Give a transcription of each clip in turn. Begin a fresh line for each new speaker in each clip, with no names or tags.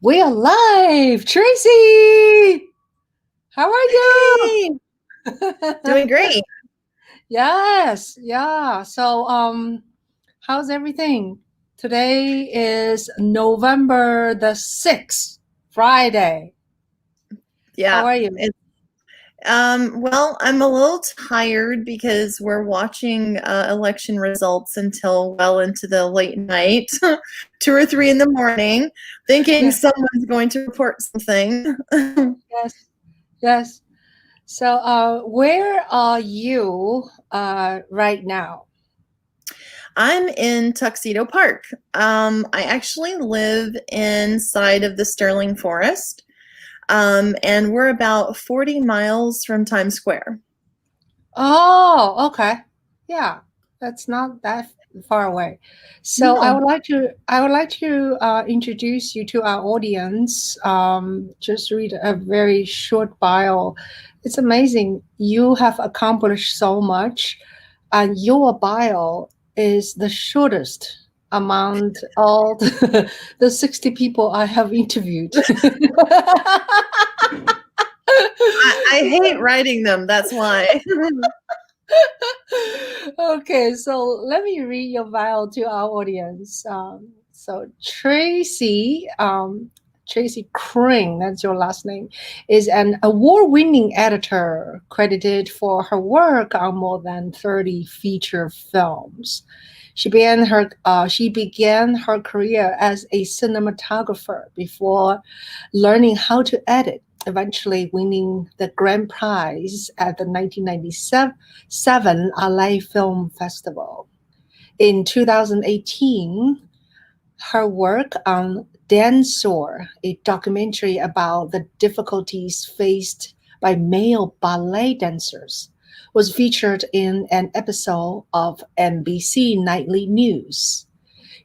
We are live. Tracy, how are you?
Hey, doing great.
Yes, yeah. So, how's everything? Today is November the 6th, Friday. How
Yeah.
are you?
Well, I'm a little tired because we're watching election results until well into the late night, 2 or 3 in the morning, thinking
Yeah,
someone's going to report something.
yes, yes. So, where are you right now?
I'm in Tuxedo Park. I actually live inside of the Sterling Forest, and we're about 40 miles from Times Square.
Oh, okay. Yeah, that's not that far away. So
No.
I would like to introduce you to our audience. Just read a very short bio. It's amazing. You have accomplished so much, and your bio is the shortest among all the 60 people I have interviewed.
I hate writing them, that's why.
Okay, so let me read your bio to our audience. So Tracy Cring, that's your last name, is an award-winning editor credited for her work on more than 30 feature films. She began her career as a cinematographer before learning how to edit, eventually winning the grand prize at the 1997 LA Film Festival. In 2018, her work on Danseur, a documentary about the difficulties faced by male ballet dancers, was featured in an episode of NBC Nightly News.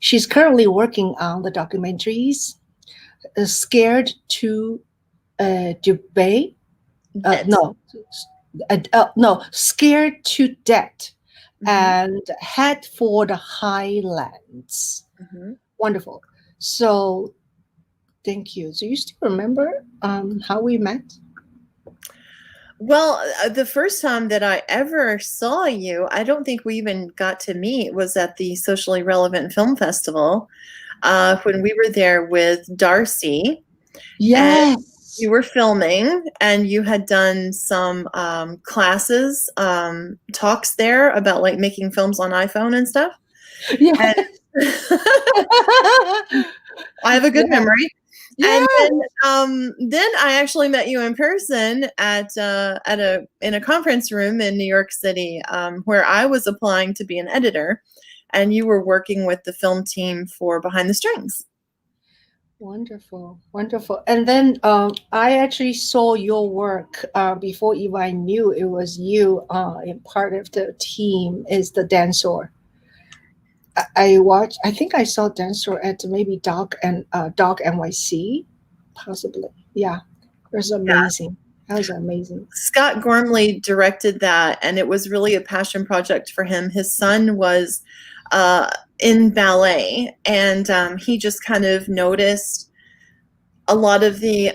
She's currently working on the documentaries Scared to Debate,
Debt.
no, Scared to Death
Mhm,
and Head for the Highlands.
mhm.
Wonderful. So thank you. So you still remember how we met?
Well, the first time that I ever saw you, I don't think we even got to meet, was at the Socially Relevant Film Festival, when we were there with Darcy, and
Yes.
you were filming, and you had done some classes, talks there about like making films on iPhone and stuff. And
Yes.
I have a good
Yeah.
memory. And
Yeah.
then I actually met you in person at a in a conference room in New York City, where I was applying to be an editor, and you were working with the film team for Behind the Strings.
Wonderful, wonderful. And then I actually saw your work before even I knew it was you. In part of the team is the Danseur. I watched. I think I saw Danseur at maybe Doc NYC, possibly. Yeah, it was
Yeah.
amazing. That was amazing.
Scott Gormley directed that, and it was really a passion project for him. His son was uh, in ballet, and he just kind of noticed a lot of the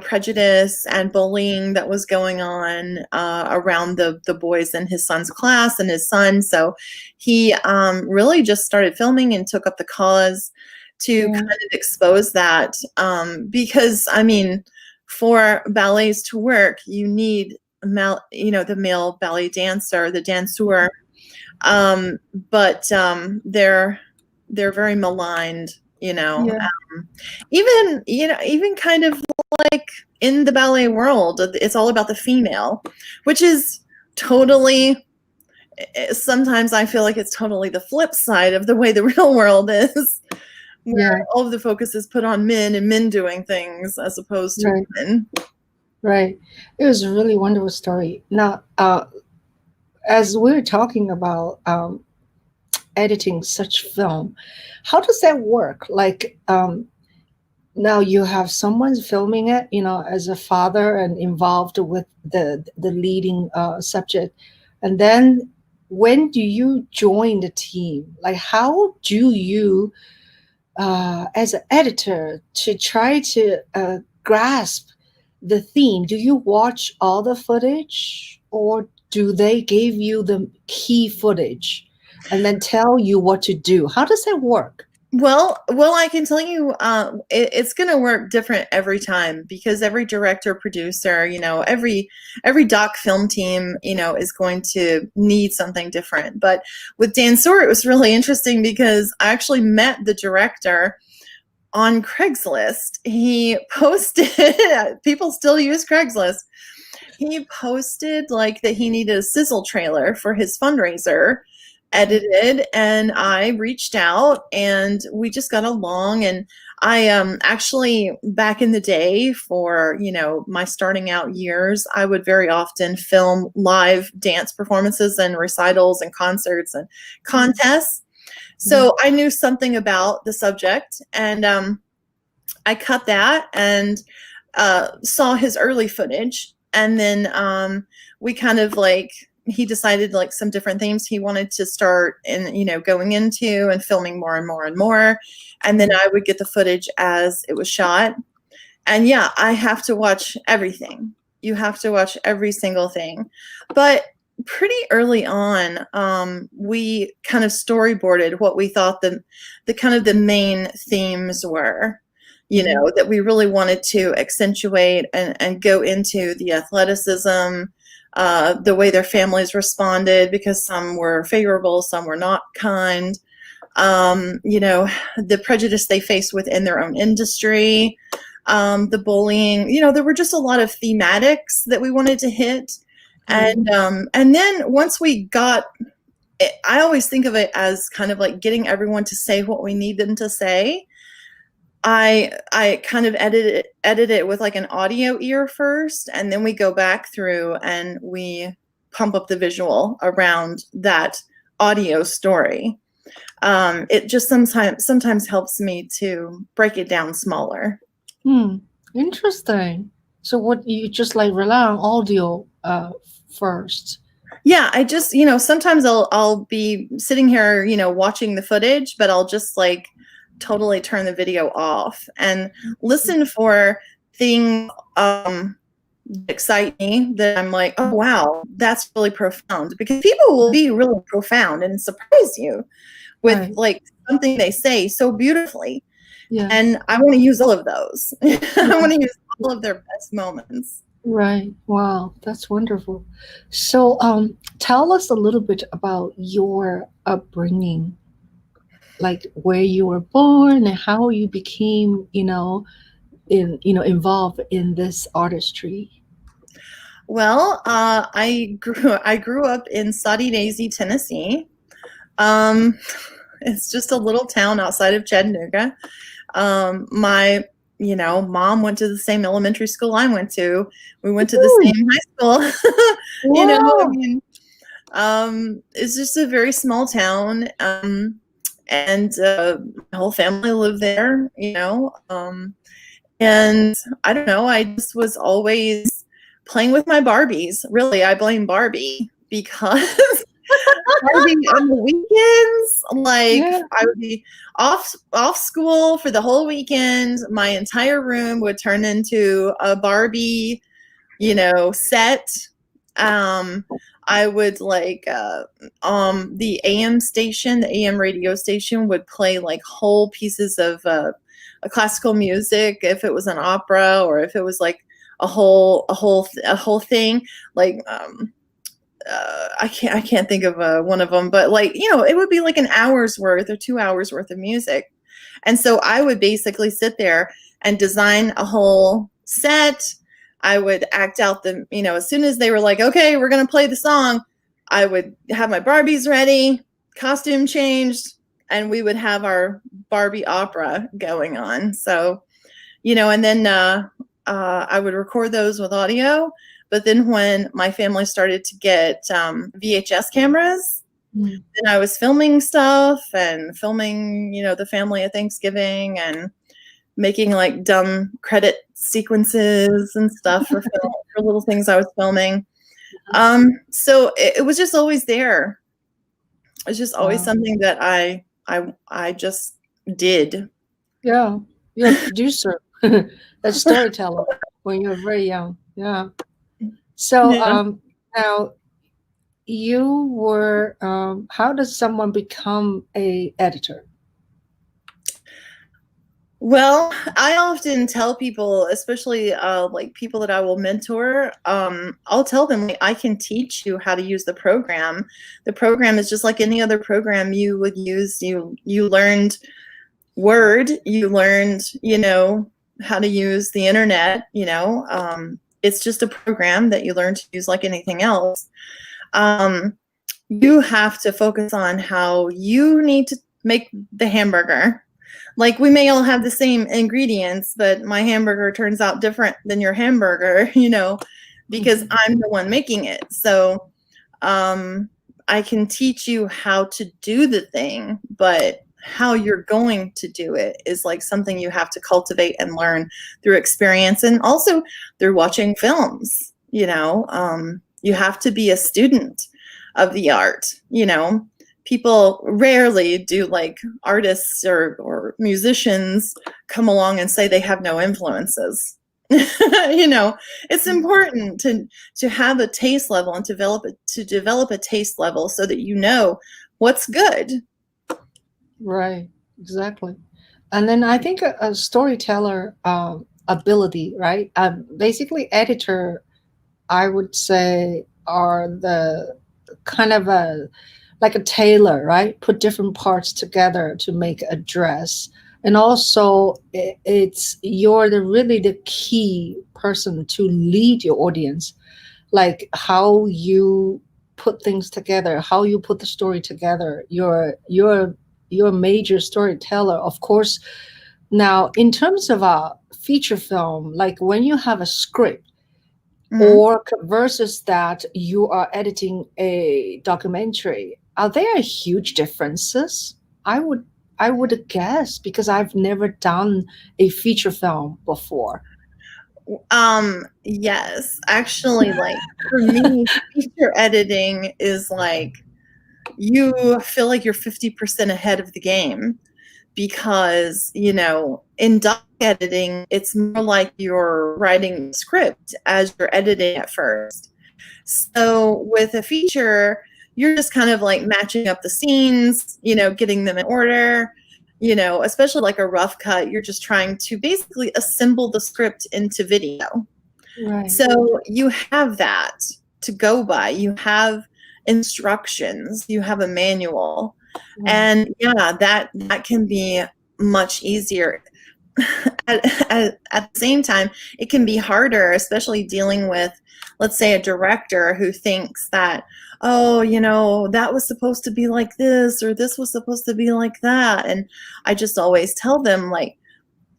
prejudice and bullying that was going on around the boys in his son's class and his son. So he really just started filming and took up the cause to
Yeah,
kind of expose that, because I mean, for ballets to work, you need the male ballet dancer, the danseur, um, but they're very maligned,
yeah,
even kind of like in the ballet world, it's all about the female, which is totally, sometimes I feel like it's totally the flip side of the way the real world is, where
yeah.
all of the focus is put on men and men doing things as opposed to
Right,
women.
right. It was a really wonderful story. Now, as we're talking about editing such film, how does that work? Like, now you have someone filming it, as a father and involved with the leading subject, and then when do you join the team? Like, how do you as an editor to try to grasp the theme? Do you watch all the footage, or do they give you the key footage and then tell you what to do? How does that work?
Well, I can tell you, it's going to work different every time, because every director, producer, every doc film team, is going to need something different. But with Danseur, it was really interesting because I actually met the director on Craigslist. He posted, people still use Craigslist. He posted like that he needed a sizzle trailer for his fundraiser edited, and I reached out and we just got along. And I actually, back in the day, for my starting out years, I would very often film live dance performances and recitals and concerts and contests. So I knew something about the subject, and I cut that and saw his early footage. And then we kind of he decided like some different themes he wanted to start going into and filming more and more and more. And then I would get the footage as it was shot. And yeah, I have to watch everything. You have to watch every single thing. But pretty early on, we kind of storyboarded what we thought the kind of the main themes were, that we really wanted to accentuate and go into the athleticism, the way their families responded, because some were favorable, some were not kind, the prejudice they face within their own industry, the bullying. There were just a lot of thematics that we wanted to hit. And then once we got it, I always think of it as kind of like getting everyone to say what we need them to say. I kind of edit it with like an audio ear first, and then we go back through and we pump up the visual around that audio story. It just sometimes helps me to break it down smaller.
Interesting. So what, you just like rely on audio first?
Yeah, I just, sometimes I'll be sitting here, watching the footage, but I'll just like totally turn the video off and listen for things that excite me, that I'm like, oh wow, that's really profound, because people will be really profound and surprise you with like something they say so beautifully. Yeah. And I want to use all of those. I want to use all of their best moments.
Right. Wow, that's wonderful. So tell us a little bit about your upbringing, like where you were born and how you became, involved in this artistry.
Well, I grew up in Soddy Daisy, Tennessee. It's just a little town outside of Chattanooga. My mom went to the same elementary school I went to. We went to the same high school. It's just a very small town. And my whole family lived there, and I don't know, I just was always playing with my Barbies. Really, I blame Barbie, because Barbie on the weekends, I would be off school for the whole weekend. My entire room would turn into a Barbie, set. I would the AM station, the AM radio station would play like whole pieces of a classical music, if it was an opera, or if it was like a whole thing. Like I can't think of one of them, but it would be like an hour's worth or 2 hours worth of music. And so I would basically sit there and design a whole set. I would act out as soon as they were like, okay, we're going to play the song, I would have my Barbies ready, costume changed, and we would have our Barbie opera going on. So, and then I would record those with audio. But then when my family started to get VHS cameras, then I was filming stuff and filming, the family at Thanksgiving, and making like dumb credit sequences and stuff for little things I was filming. So it was just always there. It's just always something that I just did.
Yeah, you're a producer, a storyteller when you're very young. Yeah. So
Yeah.
now you were. How does someone become a editor?
Well, I often tell people, especially like people that I will mentor, I'll tell them, like, I can teach you how to use the program. The program is just like any other program you would use. You learned Word, you learned, how to use the internet. It's just a program that you learn to use like anything else. Um, you have to focus on how you need to make the hamburger. Like, we may all have the same ingredients, but my hamburger turns out different than your hamburger, because
Mhm.
I'm the one making it. So I can teach you how to do the thing, but how you're going to do it is like something you have to cultivate and learn through experience, and also through watching films. You have to be a student of the art. People rarely do, like, artists or musicians come along and say they have no influences. It's important to have a taste level and develop a taste level so that you know what's good.
Right, exactly. And then I think a storyteller ability, right? Basically, editor, I would say, are the kind of a like a tailor, right? Put different parts together to make a dress. And also, it's you're really the key person to lead your audience, like how you put things together, how you put the story together. You're a major storyteller, of course. Now, in terms of a feature film, like when you have a script,
Hmm.
or versus that you are editing a documentary, are there huge differences? I would guess, because I've never done a feature film before.
Yes, actually, like, for me, feature editing is like, you feel like you're 50% ahead of the game, because, in doc editing, it's more like you're writing a script as you're editing at first. So with a feature, you're just kind of like matching up the scenes, getting them in order, especially like a rough cut. You're just trying to basically assemble the script into video.
Right.
So you have that to go by. You have instructions, you have a manual.
Right.
And yeah, that can be much easier. At the same time, it can be harder, especially dealing with, let's say, a director who thinks that, oh, that was supposed to be like this, or this was supposed to be like that. And I just always tell them, like,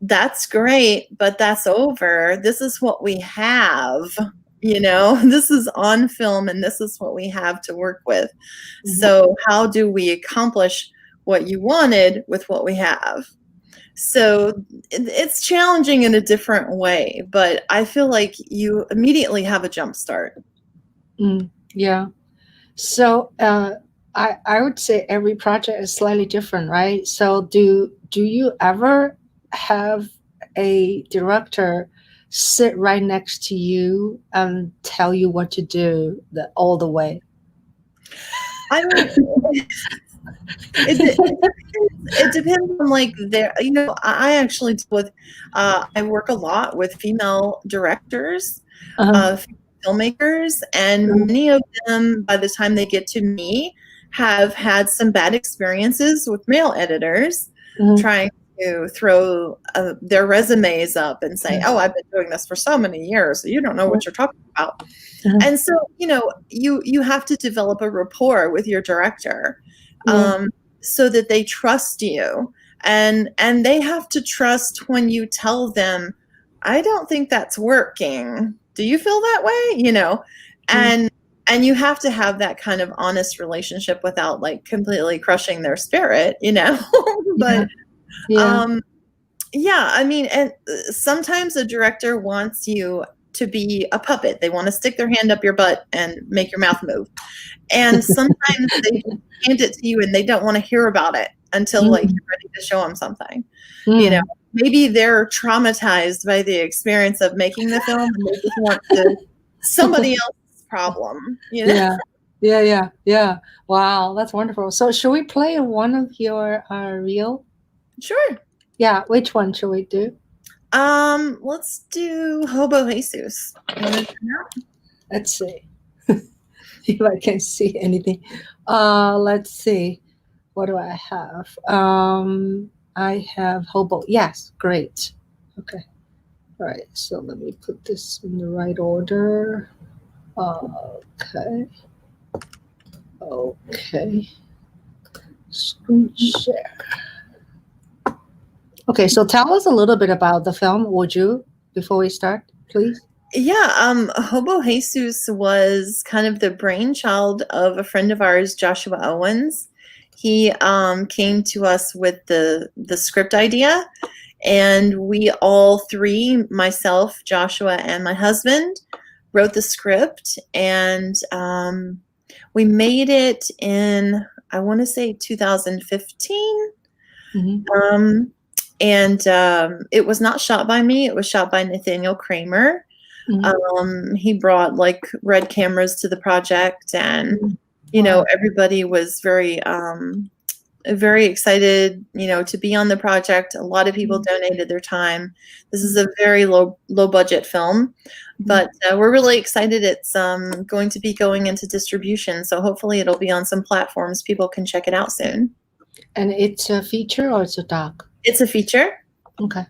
that's great, but that's over. This is what we have. This is on film, and this is what we have to work with.
Mhm.
So how do we accomplish what you wanted with what we have? So it's challenging in a different way, but I feel like you immediately have a jump start.
Yeah. So I would say every project is slightly different, right? So do you ever have a director sit right next to you and tell you what to do all the way?
I mean, it depends on, like, their, I actually deal with, I work a lot with female directors,
Uh-huh.
uh, filmmakers, and many of them, by the time they get to me, have had some bad experiences with male editors
Mhm.
trying to throw their resumes up and say, oh, I've been doing this for so many years, so you don't know what you're talking about.
Mhm.
And so, you have to develop a rapport with your director,
Yeah.
so that they trust you, and they have to trust when you tell them, I don't think that's working. Do you feel that way?
Mm.
And you have to have that kind of honest relationship without, like, completely crushing their spirit.
Yeah.
But
Yeah.
um yeah, I mean, and sometimes a director wants you to be a puppet. They want to stick their hand up your butt and make your mouth move. And sometimes they hand it to you and they don't want to hear about it. until like you're ready to show them something. You know, maybe they're traumatized by the experience of making the film and they just want to somebody else's problem, you know?
Yeah. Wow, that's wonderful. So should we play one of your reel?
Sure.
Yeah, which one should we do?
Let's do Hobo Jesus.
Let's see if I can see anything. Let's see. What do I have? I have Hobo. Yes, great. Okay. All right. So let me put this in the right order. Okay. Okay. Screen share. Okay, so tell us a little bit about the film, would you, before we start, please?
Yeah, Hobo Jesus was kind of the brainchild of a friend of ours, Joshua Owens. He came to us with the script idea, and we all three, myself, Joshua, and my husband, wrote the script, and we made it in, I want to say 2015. And it was not shot by me. It was shot by Nathaniel Kramer. He brought like red cameras to the project, and you know, everybody was very excited, you know, to be on the project. A lot of people donated their time. This is a very low budget film, but we're really excited. It's going to be going into distribution, so hopefully it'll be on some platforms. People can check it out soon.
And it's a feature or it's a doc?
It's a feature.
Okay.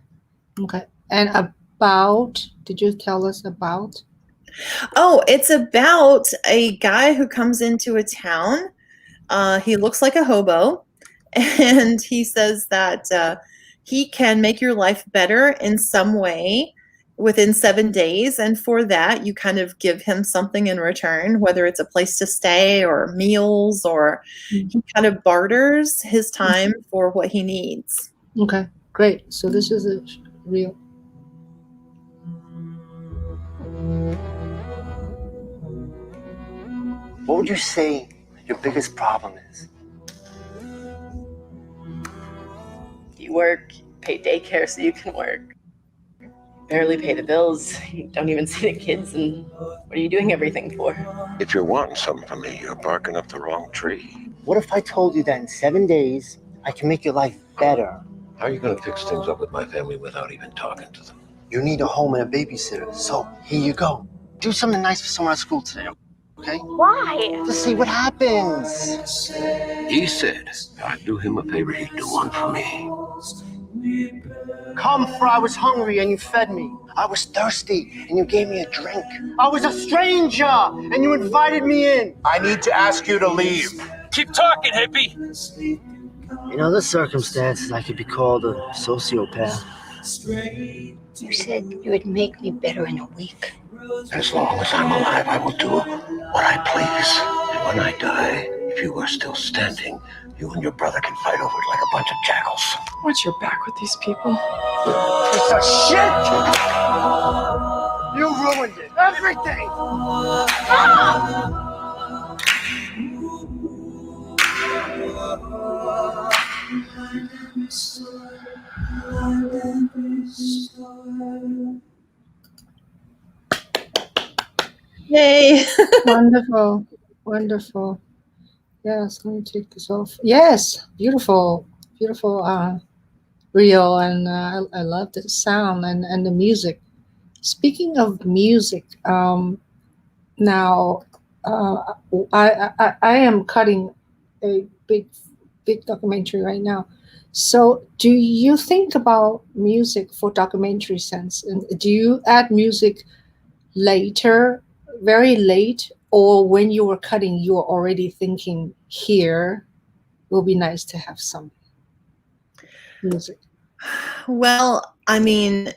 And about, did you tell us about?
Oh, it's about a guy who comes into a town. He looks like a hobo, and he says that he can make your life better in some way within 7 days. And for that, you kind of give him something in return, whether it's a place to stay or meals, or he kind of barters his time for what he needs.
Okay, great. So this is a reel.
What would you say your biggest problem is?
You work, pay daycare so you can work. Barely pay the bills. You don't even see the kids, and what are you doing everything for?
If you're wanting something from me, you're barking up the wrong tree.
What if I told you that in 7 days, I can make your life better?
How are you going to fix things up with my family without even talking to them?
You need a home and a babysitter, so here you go. Do something nice for someone at school today, okay?
Why?
To see what happens.
He said I'd do him a favor, he'd do one for me.
Come, for I was hungry and you fed me. I was thirsty and you gave me a drink. I was a stranger and you invited me in.
I need to ask you to leave. Keep talking, hippie.
In other circumstances, I could be called a sociopath.
You said you would make me better in a week.
As long as I'm alive, I will do what I please. And when I die, if you are still standing, you and your brother can fight over it like a bunch of jackals.
Watch your back with these people.
Piece of shit! You ruined it. Everything!
Yay!
Wonderful. Yes, let me take this off. Yes, beautiful reel, and I love the sound and the music. Speaking of music, now I am cutting a big documentary right now. So do you think about music for documentary sense? And do you add music later, very late, or when you were cutting, you were already thinking here will be nice to have some music?
Well, I mean,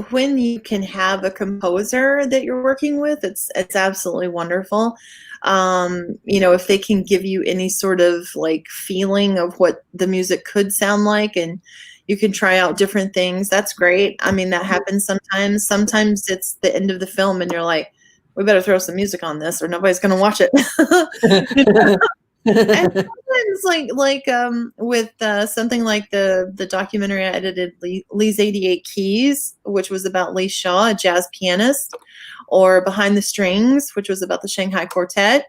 when you can have a composer that you're working with, it's absolutely wonderful. You know, if they can give you any sort of like feeling of what the music could sound like, and you can try out different things, that's great. I mean, that happens sometimes. Sometimes it's the end of the film and you're like, we better throw some music on this or nobody's going to watch it. And sometimes with something like the documentary I edited, Lee's 88 Keys, which was about Lee Shaw, a jazz pianist, or Behind the Strings, which was about the Shanghai Quartet.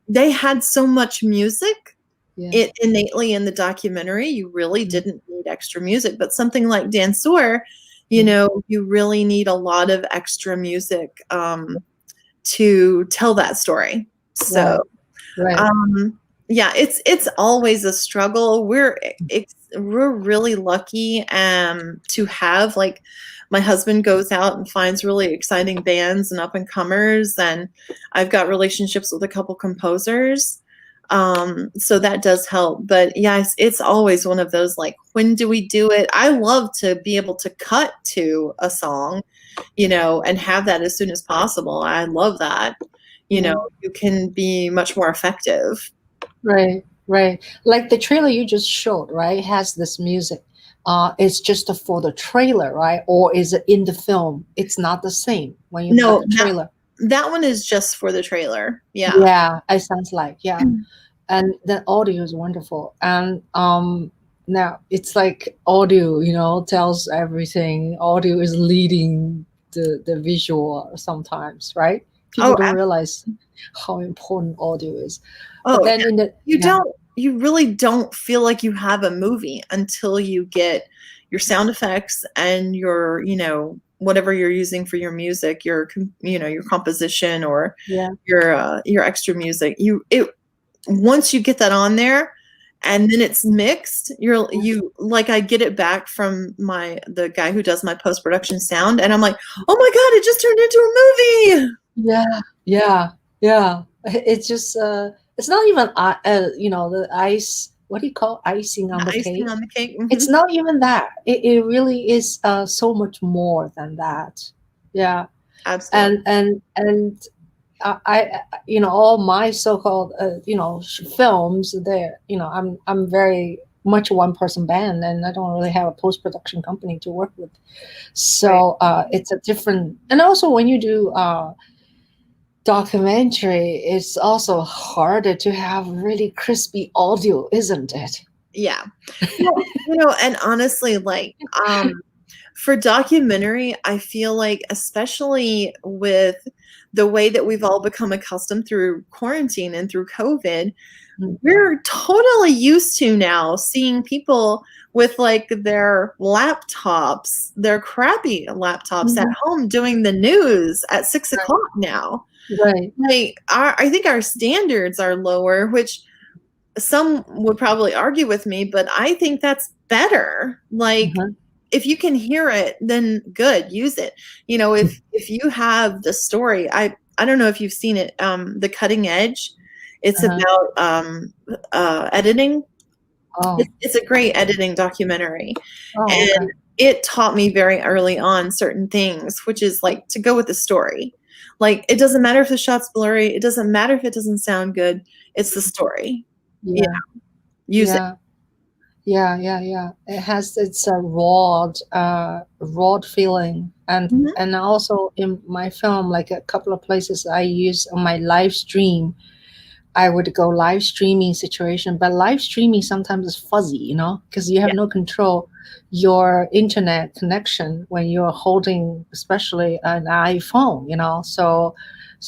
They had so much music. It innately in the documentary, you really didn't need extra music. But something like Danseur, you really need a lot of extra music to tell that story. So
Right.
yeah, it's always a struggle. We're really lucky to have, like, my husband goes out and finds really exciting bands and up and comers, and I've got relationships with a couple composers. So that does help. But yes, it's always one of those, like, when do we do it? I love to be able to cut to a song, and have that as soon as possible. I love that. You can be much more effective.
Right. Like the trailer you just showed, right, has this music. It's just for the trailer, right? Or is it in the film? It's not the same when you cut the trailer.
That one is just for the trailer. Yeah.
Yeah, it sounds like, yeah. And the audio is wonderful. And now it's like audio, tells everything. Audio is leading the visual sometimes, right? People don't realize how important audio is. But then
you really don't feel like you have a movie until you get your sound effects and your, whatever you're using for your music, your composition, or your extra music. Once you get that on there and then it's mixed, I get it back from the guy who does my post-production sound, and I'm like, oh my God, it just turned into a movie.
Yeah. It's just it's not even the ice. What do you call icing on the cake?
Icing on the cake. Mm-hmm.
It's not even that. It really is so much more than that. Yeah,
absolutely.
And I all my so-called films, there I'm very much a one-person band, and I don't really have a post-production company to work with. So it's a different. And also when you do documentary, it's also harder to have really crispy audio, isn't it?
Yeah. And honestly, like, for documentary, I feel like, especially with the way that we've all become accustomed through quarantine and through COVID, we're totally used to now seeing people with, like, their laptops, their crappy laptops at home, doing the news at 6 o'clock now.
Right.
Like, I think our standards are lower, which some would probably argue with me, but I think that's better. Like, if you can hear it, then good, use it. If you have the story, I don't know if you've seen it, The Cutting Edge. It's about editing. It's a great editing documentary. And it taught me very early on certain things, which is, like, to go with the story. Like, it doesn't matter if the shot's blurry. It doesn't matter if it doesn't sound good. It's the story.
Yeah.
Use it.
Yeah. It has its raw feeling, and also in my film, like a couple of places I use on my live stream. I would go live streaming situation, but live streaming sometimes is fuzzy, because you have no control your internet connection when you're holding, especially an iPhone, so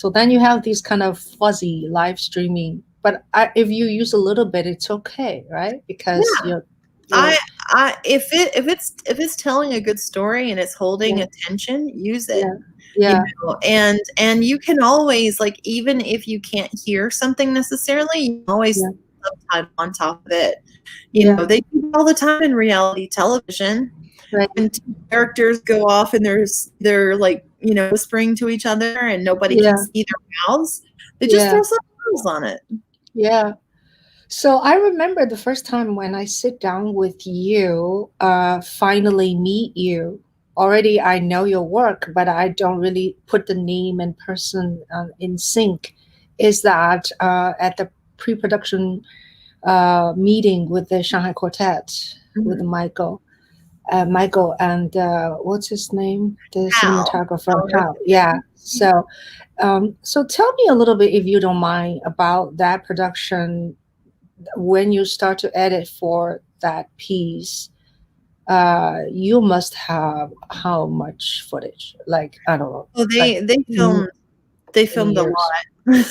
then you have these kind of fuzzy live streaming. But if you use a little bit, it's okay, right? Because
if it's telling a good story and it's holding attention, use it.
Yeah.
And you can always, like, even if you can't hear something necessarily, you can always subtitle on top of it. They do it all the time in reality television.
Right.
And two characters go off and they're like, whispering to each other and nobody can see their mouths. They just throw subtitles on it.
Yeah. So I remember the first time when I sit down with you, finally meet you. Already I know your work, but I don't really put the name and person in sync. Is that at the pre-production meeting with the Shanghai Quartet with Michael. Michael and what's his name? The
Hal.
cinematographer. Hal. Yeah. So tell me a little bit, if you don't mind, about that production. When you start to edit for that piece, you must have how much footage? Like, I don't know,
Oh,
like
they filmed a
years,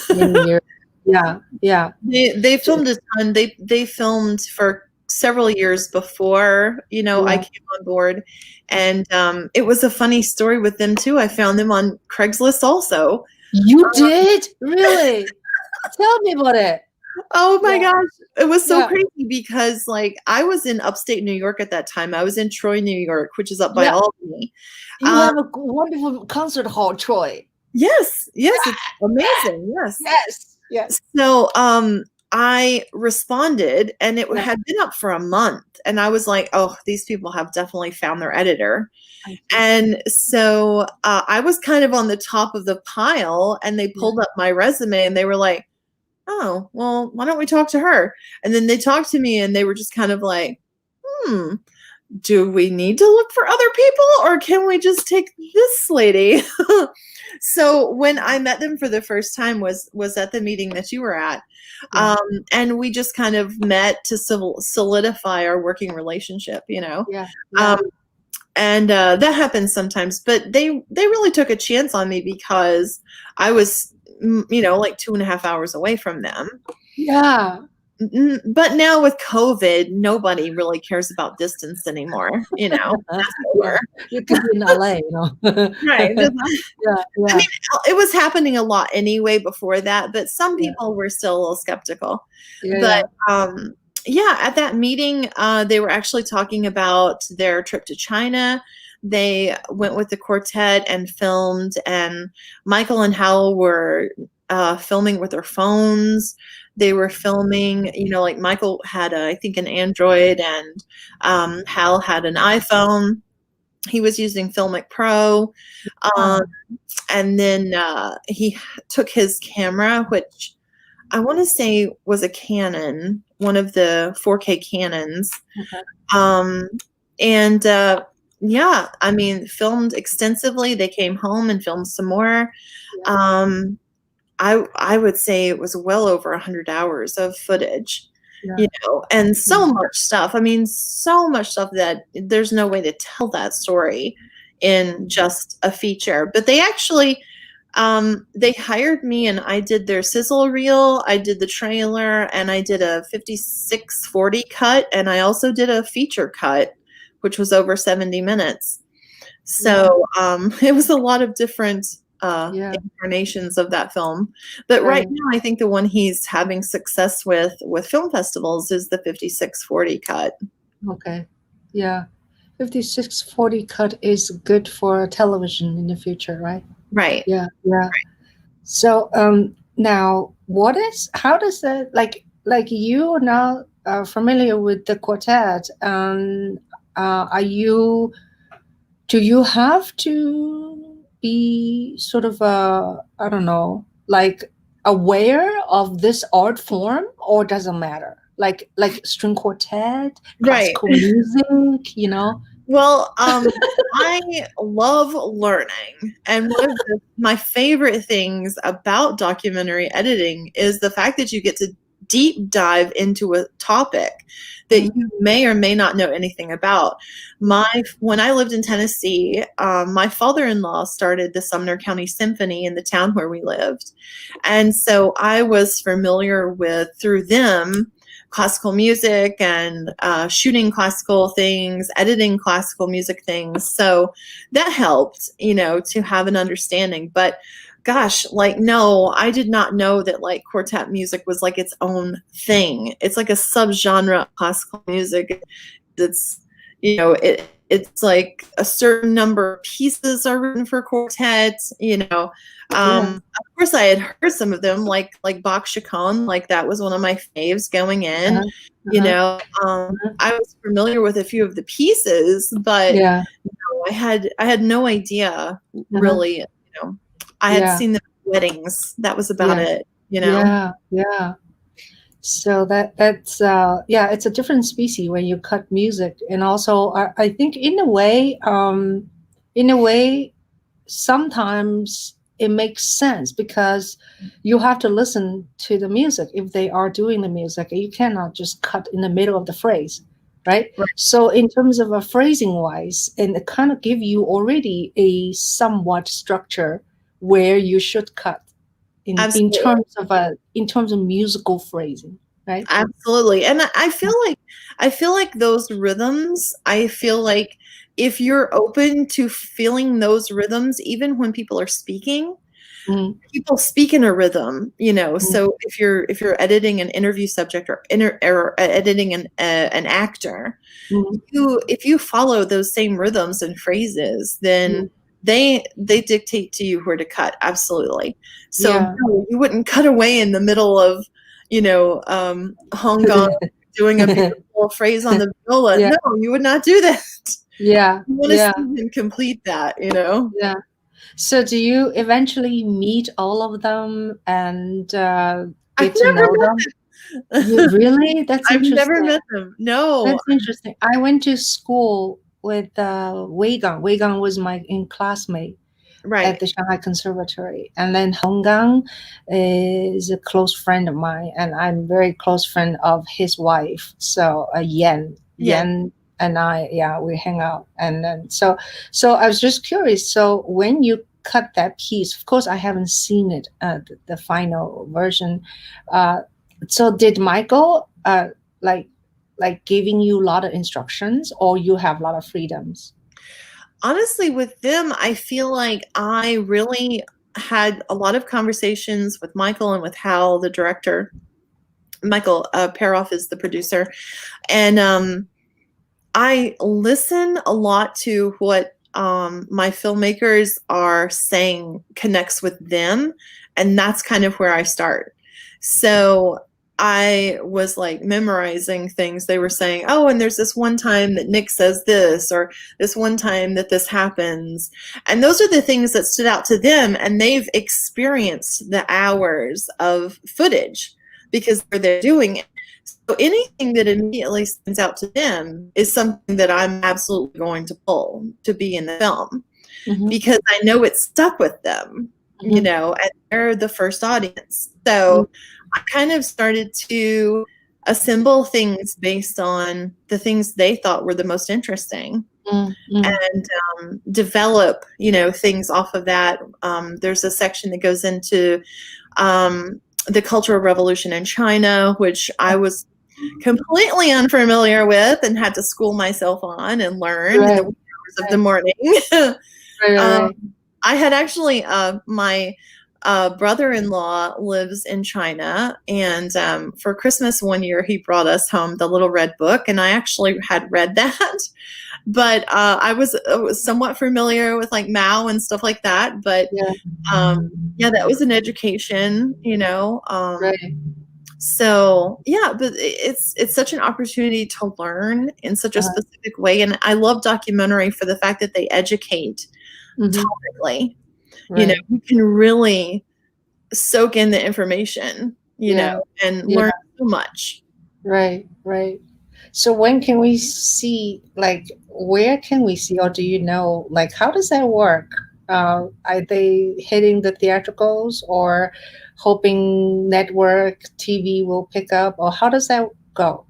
lot.
many years. Yeah, yeah,
They filmed a ton. They filmed for several years before, I
yeah.
came on board. And it was a funny story with them too. I found them on Craigslist also.
You did? Really? Tell me about it.
Oh my
Yeah,
gosh. It was so
yeah,
crazy because like I was in upstate New York at that time. I was in Troy, New York, which is up by
yeah.
Albany.
You have a wonderful concert hall, Troy.
Yes, it's amazing. Yes.
Yes, yes.
So, I responded and it
Yeah.
had been up for a month and I was like, "Oh, these people have definitely found their editor."
I see.
And so, I was kind of on the top of the pile and they pulled up my resume and they were like, "Oh, well, why don't we talk to her?" And then they talked to me and they were just kind of like, "Hmm, do we need to look for other people or can we just take this lady?" So when I met them for the first time was at the meeting that you were at.
Yeah.
And we just kind of met to solidify our working relationship,
Yeah, yeah.
and that happens sometimes, but they really took a chance on me because I was like 2.5 hours away from them.
Yeah.
But now with COVID, nobody really cares about distance anymore. That's
Yeah.
over.
You could be in LA, you know.
Right.
Yeah,
I
yeah,
mean, it was happening a lot anyway before that, but some
yeah,
people were still a little skeptical.
yeah,
But yeah, at that meeting, they were actually talking about their trip to China. They went with the quartet and filmed, and Michael and Hal were filming with their phones. They were filming, like Michael had, I think, an Android, and Hal had an iPhone. He was using Filmic Pro. Um,
yeah.
and then he took his camera, which I want to say was a Canon, one of the 4K Canons.
Okay.
Um, and yeah, I mean, filmed extensively. They came home and filmed some more.
Yeah.
Um, I would say it was well over 100 hours of footage,
Yeah.
and so much stuff. I mean, so much stuff that there's no way to tell that story in just a feature. But they actually, they hired me and I did their sizzle reel, I did the trailer, and I did a 5640 cut, and I also did a feature cut, which was over 70 minutes. So it was a lot of different
Yeah.
incarnations of that film. But right
Right.
now, I think the one he's having success with film festivals is the 5640 cut.
Okay. Yeah. 5640 cut is good for television in the future, right?
Right.
Yeah. Yeah. So now how does that, like you are now familiar with the quartet, and do you have to be sort of I don't know, like aware of this art form, or doesn't matter? Like string quartet,
Right.
classical music, you know?
Well, I love learning, and one of my favorite things about documentary editing is the fact that you get to deep dive into a topic that you may or may not know anything about. When I lived in Tennessee, my father-in-law started the Sumner County Symphony in the town where we lived, and so I was familiar with, through them, classical music and shooting classical things, editing classical music things. So that helped, to have an understanding. But gosh, no, I did not know that like quartet music was like its own thing. It's like a subgenre of classical music. It's, it's like a certain number of pieces are written for quartets, Of course, I had heard some of them, like Bach Chaconne, like that was one of my faves going in. I was familiar with a few of the pieces, but
Yeah.
I had no idea really. I had
Yeah.
seen the weddings. That was about
Yeah.
it.
Yeah. Yeah. So yeah, it's a different species when you cut music, and also I think in a way, sometimes it makes sense because you have to listen to the music if they are doing the music. You cannot just cut in the middle of the phrase, right?
Right.
So in terms of a phrasing wise, and it kind of give you already a somewhat structure where you should cut
Absolutely.
in terms of musical phrasing, right?
Absolutely. And I feel like those rhythms, I feel like if you're open to feeling those rhythms, even when people are speaking,
Mm,
people speak in a rhythm, you know.
mm,
So if you're editing an interview subject or editing an actor,
mm,
if you follow those same rhythms and phrases, then
mm.
they dictate to you where to cut. Absolutely. So
Yeah.
no, you wouldn't cut away in the middle of, Hong Kong doing a beautiful phrase on the viola.
Yeah.
No, you would not do that.
Yeah.
You want to
Yeah.
see him complete that, you know.
Yeah. So do you eventually meet all of them and
I've
get to
never
know them?
met
You
them.
really? That's
I've never
interesting.
met them. No.
That's interesting. I went to school with Wei Gang. Wei Gang was my classmate at
Right.
the Shanghai Conservatory. And then Hong Gang is a close friend of mine, and I'm very close friend of his wife. So Yan,
Yeah.
Yan and I, yeah, we hang out. And then so I was just curious. So when you cut that piece, of course I haven't seen it, the final version. Uh, so did Michael like giving you a lot of instructions, or you have a lot of freedoms?
Honestly, with them, I feel like I really had a lot of conversations with Michael and with Hal, the director. Michael Peroff is the producer. And I listen a lot to what my filmmakers are saying connects with them. And that's kind of where I start. So I was like memorizing things they were saying. Oh, and there's this one time that Nick says this, or this one time that this happens. And those are the things that stood out to them. And they've experienced the hours of footage because they're doing it. So anything that immediately stands out to them is something that I'm absolutely going to pull to be in the film
Mm-hmm.
because I know it stuck with them,
Mm-hmm.
you know, and they're the first audience. So I kind of started to assemble things based on the things they thought were the most interesting.
Mm-hmm.
And develop, you know, things off of that. There's a section that goes into the Cultural Revolution in China, which I was completely unfamiliar with and had to school myself on and learn in the wee hours of the morning.
Right.
I had actually, my brother-in-law lives in China, and for Christmas one year he brought us home the Little Red Book, and I actually had read that. But I was somewhat familiar with like Mao and stuff like that. But yeah, that was an education, you know.
Right.
So yeah, but it's such an opportunity to learn in such a specific way, and I love documentary for the fact that they educate topically. You know, you can really soak in the information, you know, and learn so much.
Right. So when can we see, like, where can we see, or do you know, like, how does that work? Are they hitting the theatricals, or hoping network TV will pick up, or how does that go?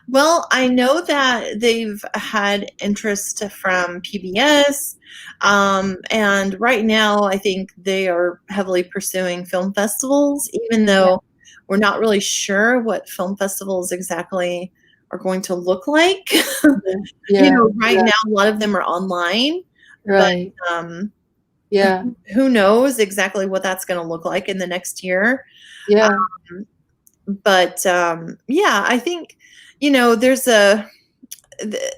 Well, I know that they've had interest from PBS, and right now I think they are heavily pursuing film festivals, even though we're not really sure what film festivals exactly are going to look like. You know, right now a lot of them are online,
Right.
but who knows exactly what that's going to look like in the next year.
Yeah.
But yeah, I think, you know,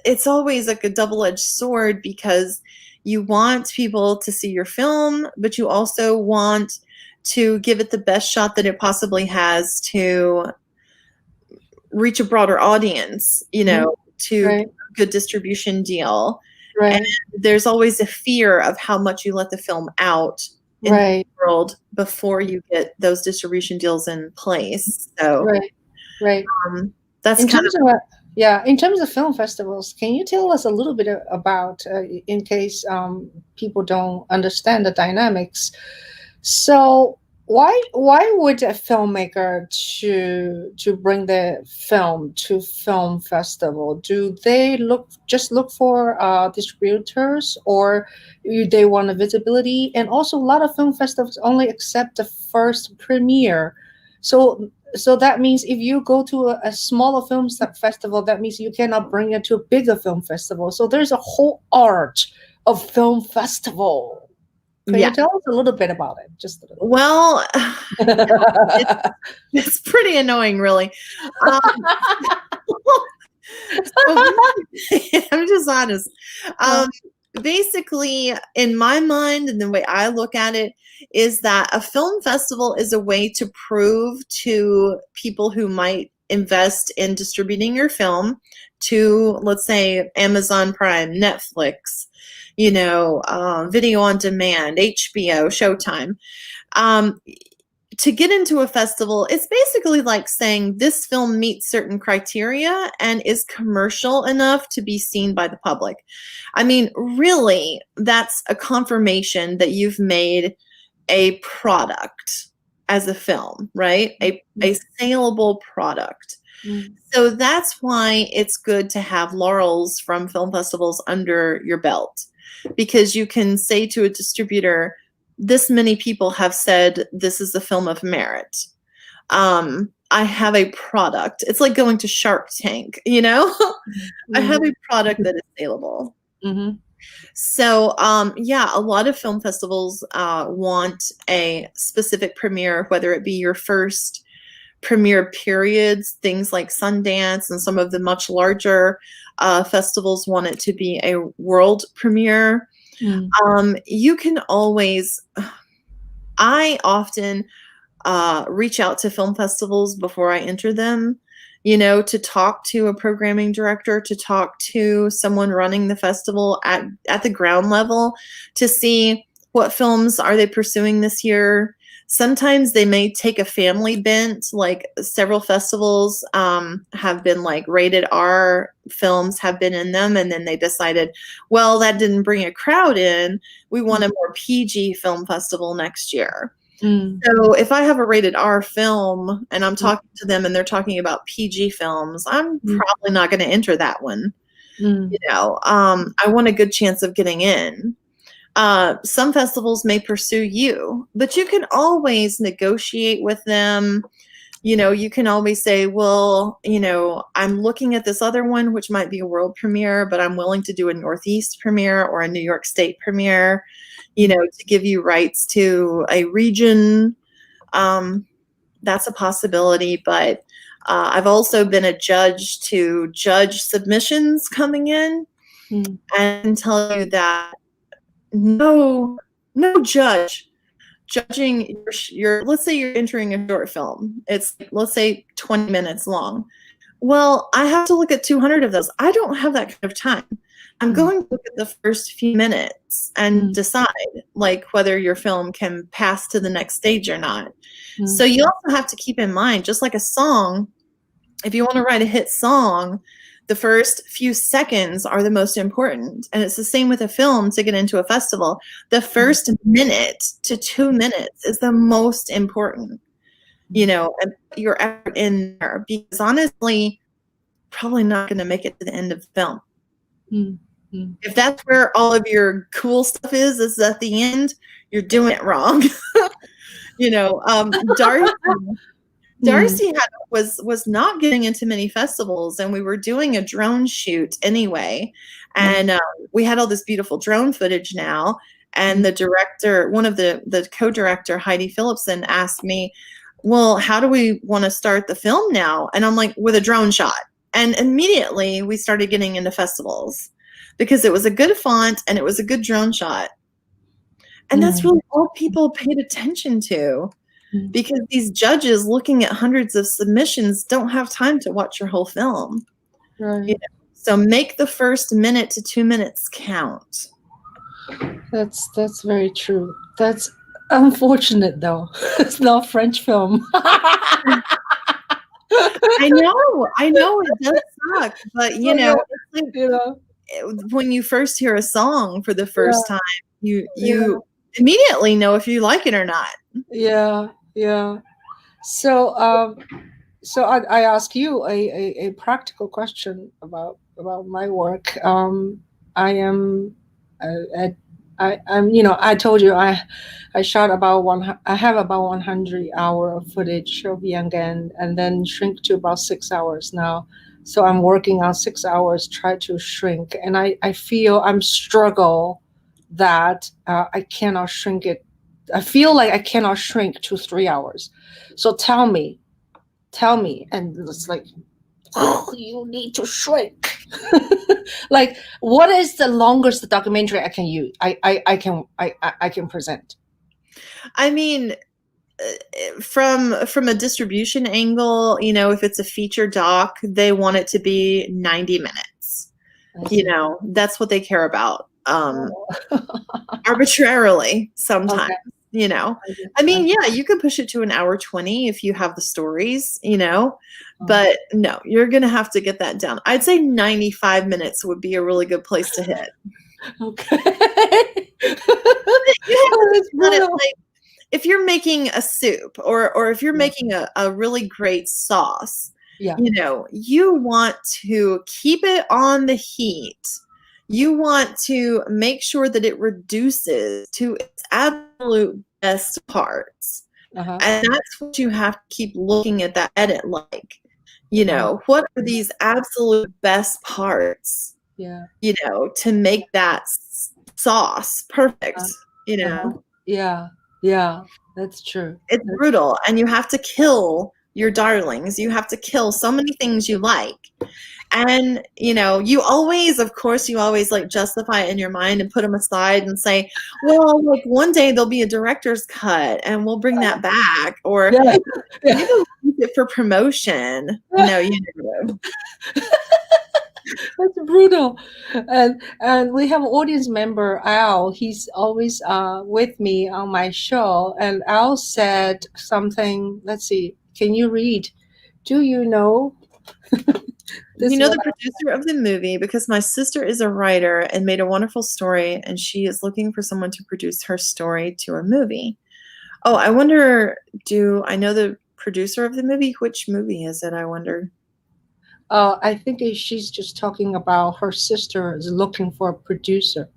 it's always like a double-edged sword because you want people to see your film, but you also want to give it the best shot that it possibly has to reach a broader audience, you know, to get a good distribution deal. And there's always a fear of how much you let the film out in the world before you get those distribution deals in place. So
Right.
That's
In
kind
terms of in terms of film festivals, can you tell us a little bit about, in case people don't understand the dynamics? So why would a filmmaker to bring the film to film festival? Do they look for distributors, or they want a visibility? And also, a lot of film festivals only accept the first premiere. So that means if you go to a smaller film festival, that means you cannot bring it to a bigger film festival. So there's a whole art of film festival. Can
yeah.
you tell us a little bit about it? Just a little.
Well, it's pretty annoying, really. So, I'm just honest. Basically, in my mind, and the way I look at it, is that a film festival is a way to prove to people who might invest in distributing your film to, let's say, Amazon Prime, Netflix, video on demand, HBO, Showtime. To get into a festival, it's basically like saying this film meets certain criteria and is commercial enough to be seen by the public. I mean, really, that's a confirmation that you've made a product as a film, right? A saleable product. So that's why it's good to have laurels from film festivals under your belt, because you can say to a distributor, this many people have said this is a film of merit. I have a product. It's like going to Shark Tank, I have a product that is saleable. So, a lot of film festivals want a specific premiere, whether it be your first premiere periods, things like Sundance, and some of the much larger festivals want it to be a world premiere. You can always, I often reach out to film festivals before I enter them, to talk to a programming director, to talk to someone running the festival at the ground level, to see what films are they pursuing this year. Sometimes they may take a family bent, like several festivals have been like rated R films have been in them. And then they decided, well, that didn't bring a crowd in. We want a more PG film festival next year. So if I have a rated R film and I'm talking to them and they're talking about PG films, I'm probably not going to enter that one. I want a good chance of getting in. Some festivals may pursue you, but you can always negotiate with them. You can always say, well, I'm looking at this other one, which might be a world premiere, but I'm willing to do a Northeast premiere or a New York State premiere, to give you rights to a region. That's a possibility, but I've also been a judge to judge submissions coming in, and I can tell you that no judge judging your let's say you're entering a short film. It's, let's say, 20 minutes long. Well, I have to look at 200 of those. I don't have that kind of time. I'm going to look at the first few minutes and decide like whether your film can pass to the next stage or not. So you also have to keep in mind, just like a song, if you want to write a hit song, the first few seconds are the most important. And it's the same with a film to get into a festival. The first minute to 2 minutes is the most important, and your effort in there, because honestly, probably not going to make it to the end of the film. If that's where all of your cool stuff is at the end, you're doing it wrong. Darcy was not getting into many festivals, and we were doing a drone shoot anyway. And we had all this beautiful drone footage now. And the director, one of the co-director, Heidi Phillipson, asked me, well, how do we want to start the film now? And I'm like, with a drone shot. And immediately we started getting into festivals because it was a good font and it was a good drone shot. And that's really all people paid attention to. Because these judges looking at hundreds of submissions don't have time to watch your whole film.
Right.
So make the first minute to 2 minutes count.
That's very true. That's unfortunate though. It's not French film.
I know it does suck, but you know, it's like
You know,
when you first hear a song for the first time, you
yeah,
immediately know if you like it or not.
yeah, yeah. So, so I ask you a practical question about my work. I am at I'm I told you I shot about I have about 100 hour of footage of Yangon and then shrink to about 6 hours now. So I'm working on 6 hours, try to shrink, and I feel I'm struggle that I cannot shrink it. I feel like I cannot shrink to 3 hours. So tell me, and it's like, oh, you need to shrink. Like, what is the longest documentary I can use? I can present.
I mean, from a distribution angle, you know, if it's a feature doc, they want it to be 90 minutes. You know, that's what they care about. Arbitrarily sometimes.
Okay.
You know, I mean, yeah, you could push it to an hour 20 if you have the stories, you know, but no, you're going to have to get that down. I'd say 95 minutes would be a really good place to hit.
Okay.
You have to think about it like, if you're making a soup or if you're making a really great sauce,
Yeah.
you know, you want to keep it on the heat. You want to make sure that it reduces to its absolute best parts.
Uh-huh.
And that's what you have to keep looking at that edit like. You know, what are these absolute best parts?
Yeah.
You know, to make that sauce perfect, you know?
Yeah. Yeah. That's true.
It's brutal, and you have to kill your darlings. You have to kill so many things you like. And, you know, you always like justify it in your mind and put them aside and say, well, like one day there'll be a director's cut and we'll bring that back. Or
Yeah.
maybe we'll use it for promotion. No, you never do.
That's brutal. And we have an audience member, Al. He's always with me on my show. And Al said something. Let's see. Can you read? Do you know?
You know the producer of the movie because my sister is a writer and made a wonderful story, and she is looking for someone to produce her story to a movie. Oh, I wonder, do I know the producer of the movie? Which movie is it, I wonder?
I think she's just talking about her sister is looking for a producer.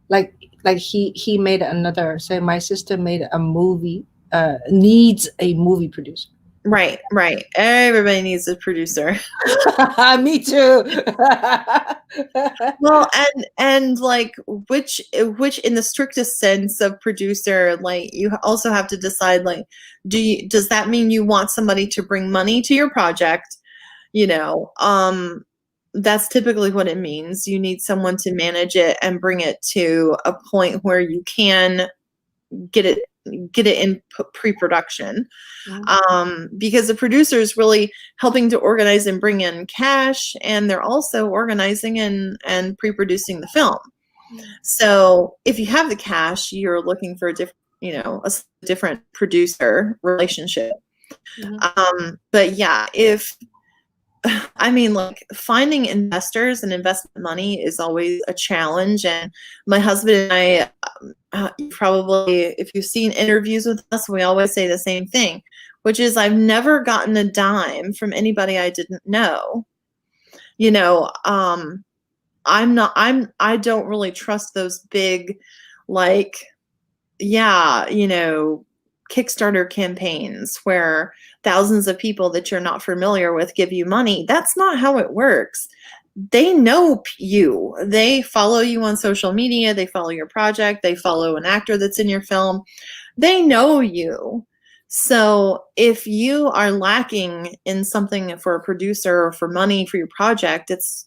Like he made another, say my sister made a movie, needs a movie producer.
Right. Everybody needs a producer.
Me too.
Well, and like which in the strictest sense of producer, like you also have to decide, like, does that mean you want somebody to bring money to your project? You know, that's typically what it means. You need someone to manage it and bring it to a point where you can get it in pre-production. Because the producer is really helping to organize and bring in cash, and they're also organizing and pre-producing the film. So if you have the cash, you're looking for a different producer relationship. But yeah, like finding investors and investment money is always a challenge. And my husband and I, probably, if you've seen interviews with us, we always say the same thing, which is I've never gotten a dime from anybody I didn't know. You know, I don't really trust those big, like, yeah, you know, Kickstarter campaigns where thousands of people that you're not familiar with give you money. That's not how it works. They know you. They follow you on social media. They follow your project. They follow an actor that's in your film. They know you. So if you are lacking in something for a producer or for money for your project, it's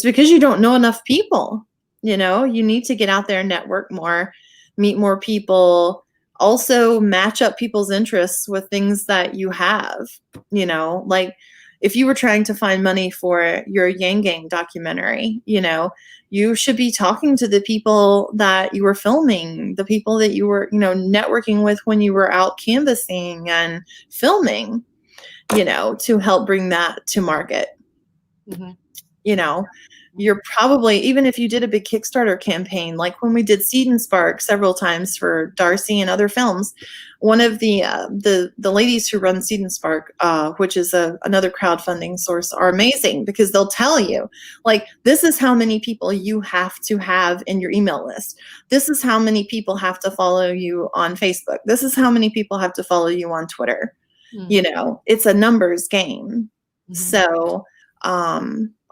because you don't know enough people. You know, you need to get out there and network more, meet more people, also match up people's interests with things that you have. You know, like if you were trying to find money for your Yang Gang documentary, you know, you should be talking to the people that you were filming, the people that you were, you know, networking with when you were out canvassing and filming. to help bring that to market.
Mm-hmm.
You're probably, even if you did a big Kickstarter campaign, like when we did Seed and Spark several times for Darcy and other films, one of the ladies who run Seed and Spark, which is another crowdfunding source, are amazing because they'll tell you, like, this is how many people you have to have in your email list. This is how many people have to follow you on Facebook. This is how many people have to follow you on Twitter. It's a numbers game. So,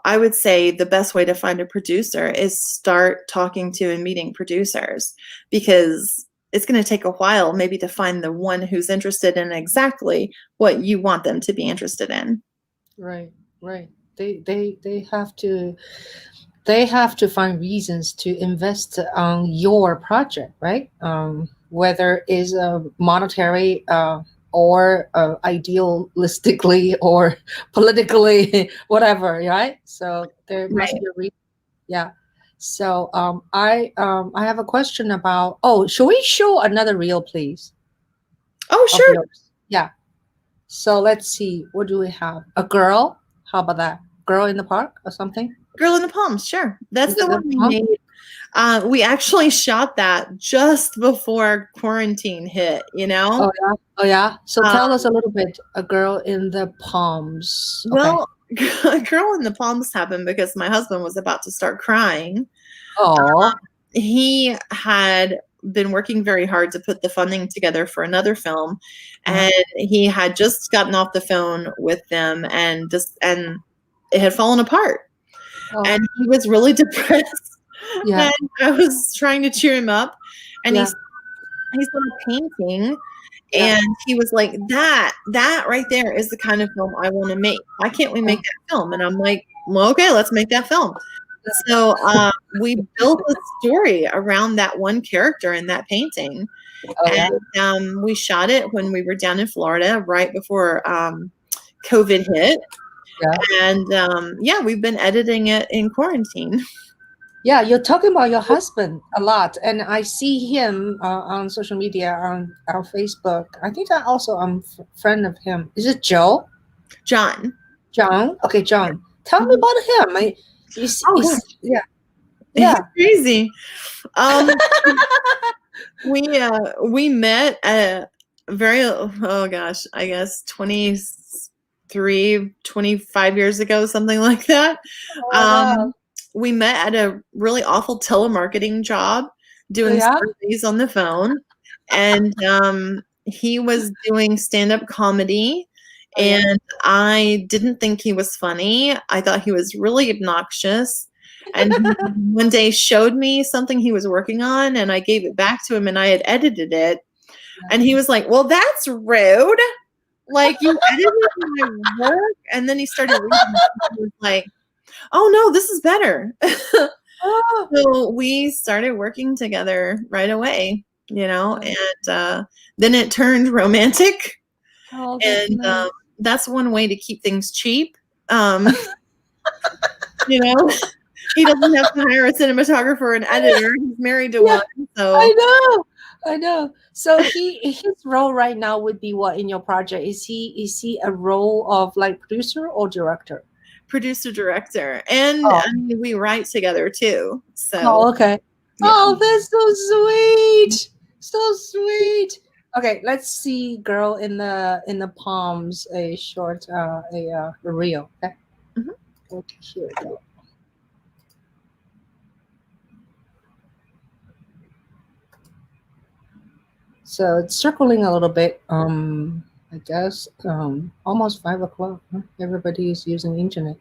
I would say the best way to find a producer is start talking to and meeting producers, because it's going to take a while maybe to find the one who's interested in exactly what you want them to be interested in.
Right. They have to find reasons to invest on your project, right? Whether it's monetary or idealistically or politically, whatever, right? So there must be a reason. Yeah. So I have a question about. Oh, should we show another reel, please?
Oh, sure.
Yeah. So let's see. What do we have? A girl? How about that? Girl in the park or something?
Girl in the Palms, sure. That's the one we made. We actually shot that just before quarantine hit,
Oh yeah. So tell us a little bit. A girl in the Palms.
Well, a girl in the Palms happened because my husband was about to start crying.
Oh.
He had been working very hard to put the funding together for another film, and he had just gotten off the phone with them, and it had fallen apart. And he was really depressed.
Yeah.
And I was trying to cheer him up, and he started painting, and he was like, that right there is the kind of film I want to make. Why can't we make that film? And I'm like, well, okay, let's make that film. So we built a story around that one character in that painting. And we shot it when we were down in Florida right before COVID hit. And we've been editing it in quarantine.
Yeah, you're talking about your husband a lot, and I see him on social media, on Facebook. I think I also am a friend of him. Is it Joe?
John.
Okay, John. Tell me about him. He's
crazy. We met at I guess 25 years ago, something like that. We met at a really awful telemarketing job doing surveys on the phone, and he was doing stand-up comedy, and I didn't think he was funny. I thought he was really obnoxious, and he one day showed me something he was working on, and I gave it back to him, and I had edited it, and he was like, well, that's rude. Like, you edited my work? And then he started reading it, and he was like, oh no, this is better. So we started working together right away, and then it turned romantic. And that's one way to keep things cheap. He doesn't have to hire a cinematographer and editor. He's married to one. So
I know. So his role right now would be what in your project? Is he a role of like producer or director?
Producer, director, and I mean, we write together too. So
okay. Yeah. Oh, that's so sweet. Okay, let's see Girl in the Palms, a short a reel. Okay. Okay, here we go. So it's circling a little bit. I guess almost 5 o'clock. Huh? Everybody is using internet.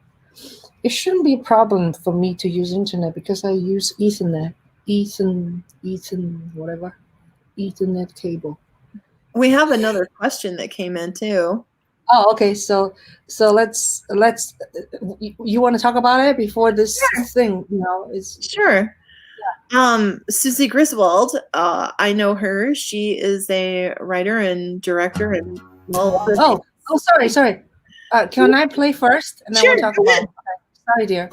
It shouldn't be a problem for me to use internet because I use Ethernet, Ethernet cable.
We have another question that came in too.
Oh, okay. So let's. You want to talk about it before this thing? Is
sure. Susie Griswold, I know her. She is a writer and director and
sorry. Can I play first and then we'll talk about it? Okay. Sorry, dear.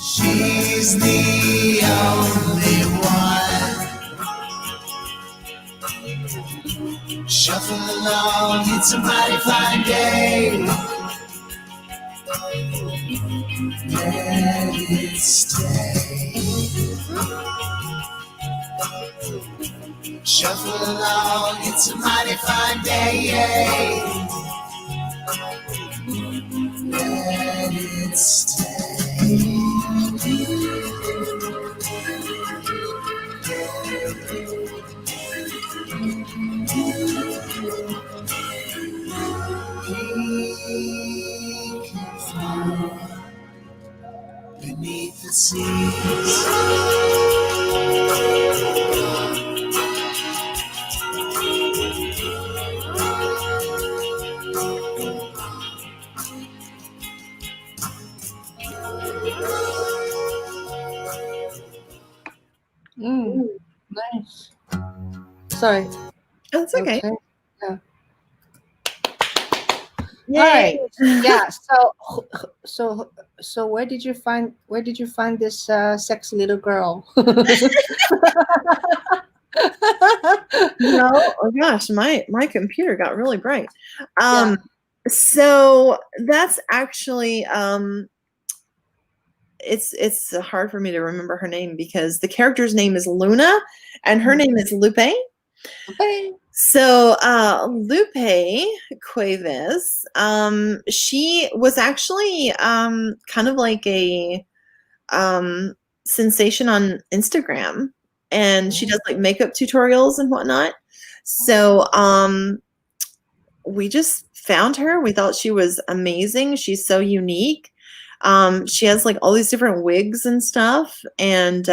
She's She's the only one. Shuffle along, it's a mighty fine day. Let it stay. Shuffle along, it's a mighty fine day. Let it stay. He can fly beneath the seas.
Nice. Sorry.
That's okay.
Yeah.
Yay.
All right. Yeah. So where did you find this sexy little girl?
No, oh gosh, my computer got really bright. So that's actually it's hard for me to remember her name because the character's name is Luna and her name is Lupe.
Okay.
So Lupe Cuevas, she was actually kind of like a sensation on Instagram, and she does like makeup tutorials and whatnot. So we just found her. We thought she was amazing. She's so unique. She has like all these different wigs and stuff, and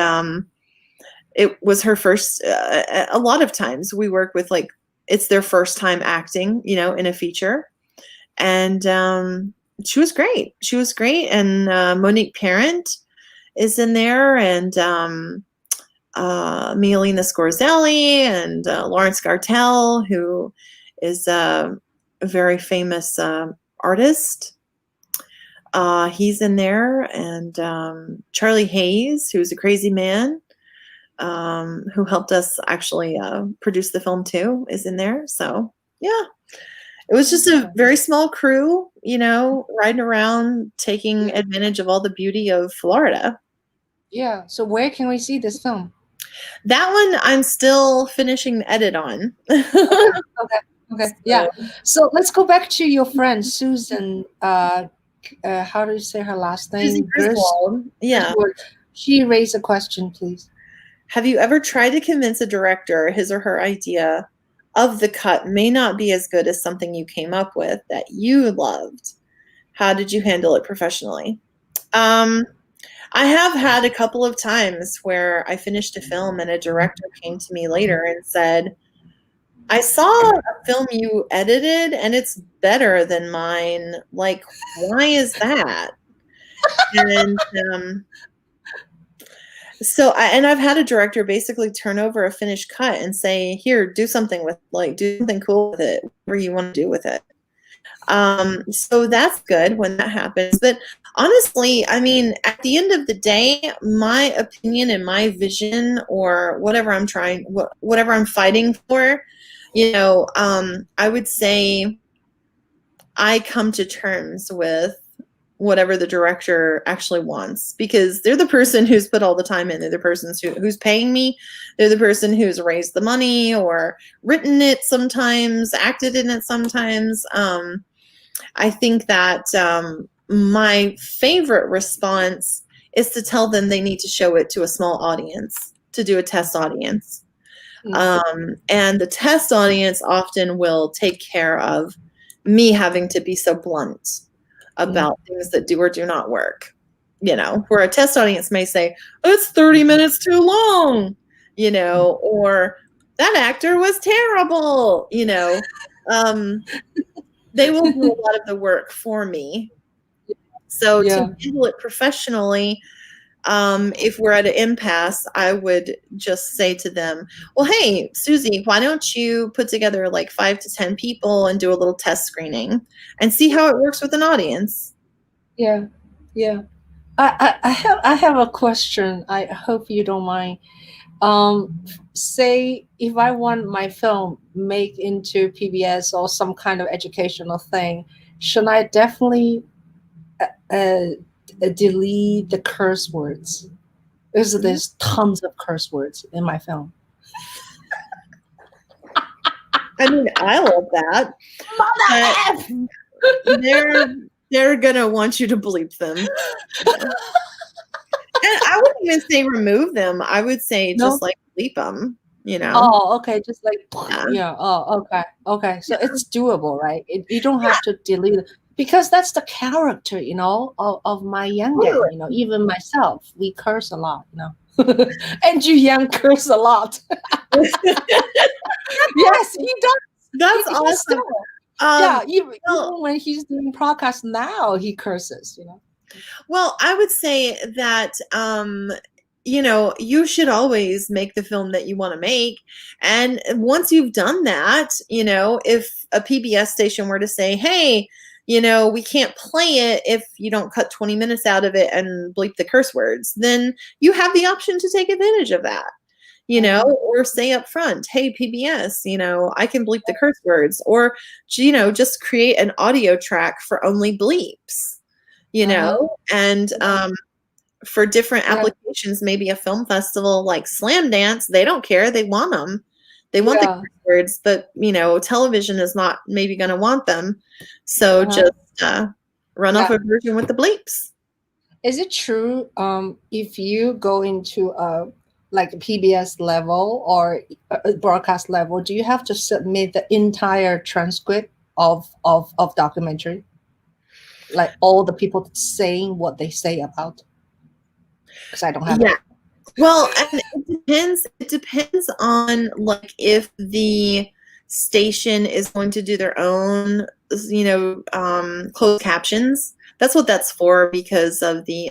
it was her first. A lot of times we work with like it's their first time acting, you know, in a feature, and she was great. She was great, and Monique Parent is in there, and Mialina Scorzelli, and Lawrence Gartell, who is a very famous artist. He's in there, and Charlie Hayes, who's a crazy man, who helped us actually produce the film too, is in there. So yeah, it was just a very small crew, you know, riding around, taking advantage of all the beauty of Florida.
Yeah. So where can we see this film?
That one I'm still finishing the edit on.
Okay. Yeah. So let's go back to your friend Susan. How do you say her last name?
Susan Griswold. Yeah.
She raised a question, please.
Have you ever tried to convince a director his or her idea of the cut may not be as good as something you came up with that you loved? How did you handle it professionally? I have had a couple of times where I finished a film and a director came to me later and said, I saw a film you edited and it's better than mine. Like, why is that? And I've had a director basically turn over a finished cut and say, here, do something cool with it, whatever you want to do with it. So that's good when that happens. But honestly, I mean, at the end of the day, my opinion and my vision or whatever I'm fighting for, you know, I would say I come to terms with whatever the director actually wants, because they're the person who's put all the time in. They're the person who's paying me. They're the person who's raised the money or written it sometimes, acted in it sometimes. I think that my favorite response is to tell them they need to show it to a small audience, to do a test audience. And the test audience often will take care of me having to be so blunt about things that do or do not work, you know, where a test audience may say, oh, it's 30 minutes too long, you know, or that actor was terrible, you know. They will do a lot of the work for me. So to handle it professionally, if we're at an impasse, I would just say to them, well, hey, Susie, why don't you put together like 5 to 10 people and do a little test screening and see how it works with an audience?
Yeah. I have a question. I hope you don't mind. Say if I want my film made into PBS or some kind of educational thing, should I definitely uh, delete the curse words? Because there's tons of curse words in my film.
I mean, I love that. But they're gonna want you to bleep them. And I wouldn't even say remove them. I would say just like bleep them.
Oh, okay. Just like, yeah. Oh, okay. Okay. So it's doable, right? You don't have to delete it because that's the character, of my Yang. Even myself, we curse a lot, and Ju Yang curse a lot. Yes, he does.
That's awesome.
Yeah, even when he's doing podcasts now, he curses,
Well, I would say that, you should always make the film that you want to make. And once you've done that, if a PBS station were to say, hey, we can't play it if you don't cut 20 minutes out of it and bleep the curse words, then you have the option to take advantage of that. Or say up front, hey, PBS, I can bleep the curse words, or, just create an audio track for only bleeps, and for different applications, maybe a film festival like Slam Dance, they don't care. They want them. They want the curse words, but, television is not maybe going to want them. So just run off a version with the bleeps.
Is it true if you go into like a PBS level or a broadcast level, do you have to submit the entire transcript of documentary? Like all the people saying what they say about? Because I don't have it.
Well, and it depends on like if the station is going to do their own, closed captions. That's what that's for because of the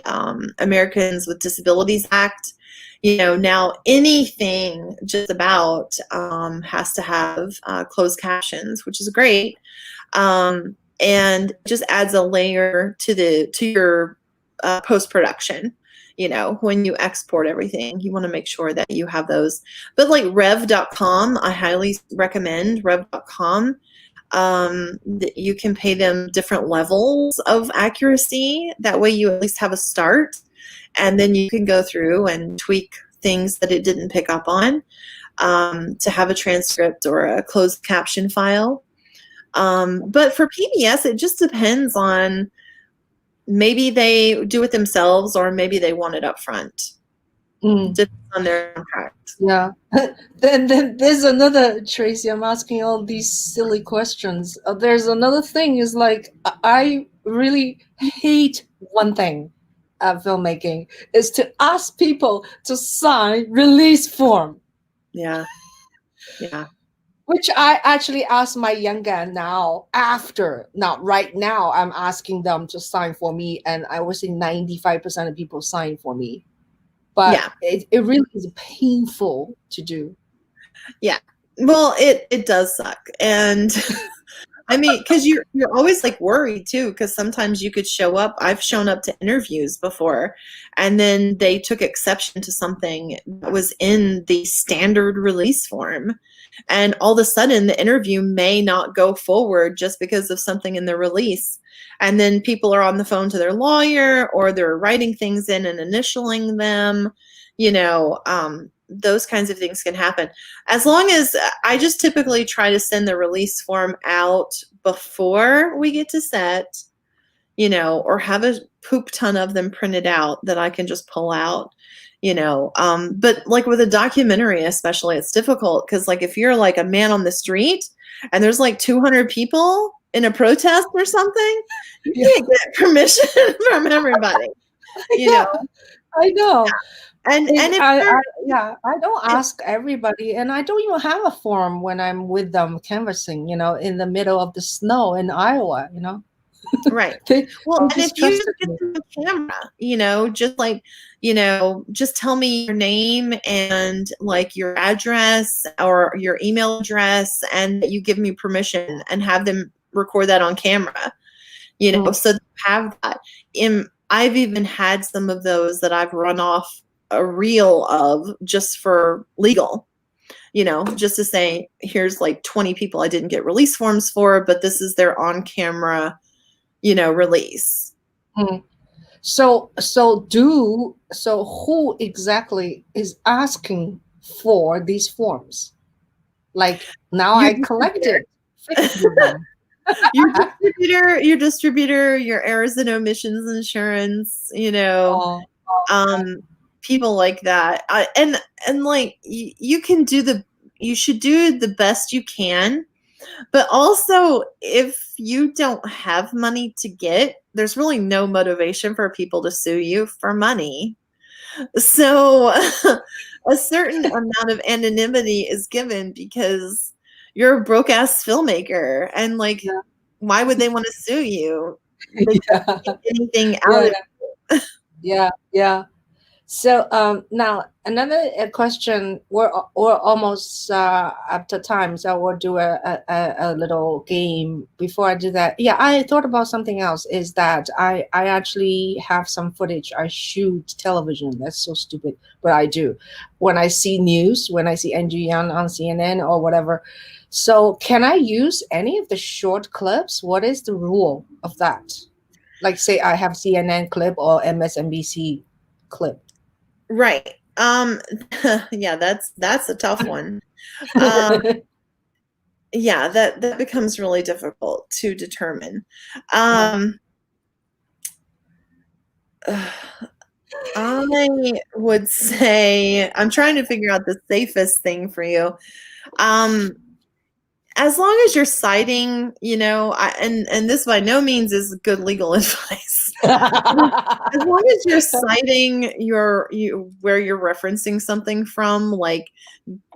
Americans with Disabilities Act. Now anything just about has to have closed captions, which is great, and just adds a layer to your post-production. When you export everything, you want to make sure that you have those. But like rev.com, I highly recommend rev.com. You can pay them different levels of accuracy. That way you at least have a start. And then you can go through and tweak things that it didn't pick up on to have a transcript or a closed caption file. But for PBS, it just depends on maybe they do it themselves or maybe they want it up front. Depends on their contract.
Yeah. Then there's another, Tracy, I'm asking all these silly questions. There's another thing is like, I really hate one thing. Filmmaking is to ask people to sign release form.
Yeah.
Which I actually ask my younger now. Not right now, I'm asking them to sign for me, and I would say 95% of people sign for me. But it really is painful to do.
Yeah. Well, it does suck, and. I mean, because you're always like worried too, because sometimes you could show up. I've shown up to interviews before, and then they took exception to something that was in the standard release form, and all of a sudden the interview may not go forward just because of something in the release. And then people are on the phone to their lawyer, or they're writing things in and initialing them. Those kinds of things can happen. As long as I just typically try to send the release form out before we get to set, or have a poop ton of them printed out that I can just pull out, but like with a documentary, especially, it's difficult because like if you're like a man on the street and there's like 200 people in a protest or something, you can't get permission from everybody.
I know.
And
I don't ask everybody, and I don't even have a form when I'm with them canvassing, in the middle of the snow in Iowa,
Right. Well, and if you get the camera, just like, just tell me your name and like your address or your email address, and you give me permission and have them record that on camera, so they have that. I've even had some of those that I've run off a reel of just for legal, just to say, here's like 20 people I didn't get release forms for, but this is their on camera, release.
So who exactly is asking for these forms? Like, now I collected 50 of them.
your distributor, your errors and omissions insurance, people like that. And like you should do the best you can, but also if you don't have money to get, there's really no motivation for people to sue you for money. So a certain amount of anonymity is given because you're a broke ass filmmaker, and like, why would they want to sue you? They can't get anything out of it.
Yeah. So now another question. We're almost up to time, so we'll do a little game. Before I do that, I thought about something else. Is that I actually have some footage. I shoot television. That's so stupid, but I do. When I see news, when I see NG Young on CNN or whatever. So can I use any of the short clips? What is the rule of that? Like, say I have CNN clip or MSNBC clip.
Right. Yeah, that's a tough one. Yeah, that becomes really difficult to determine. I would say, I'm trying to figure out the safest thing for you. As long as you're citing, and this by no means is good legal advice. As long as you're citing where you're referencing something from, like,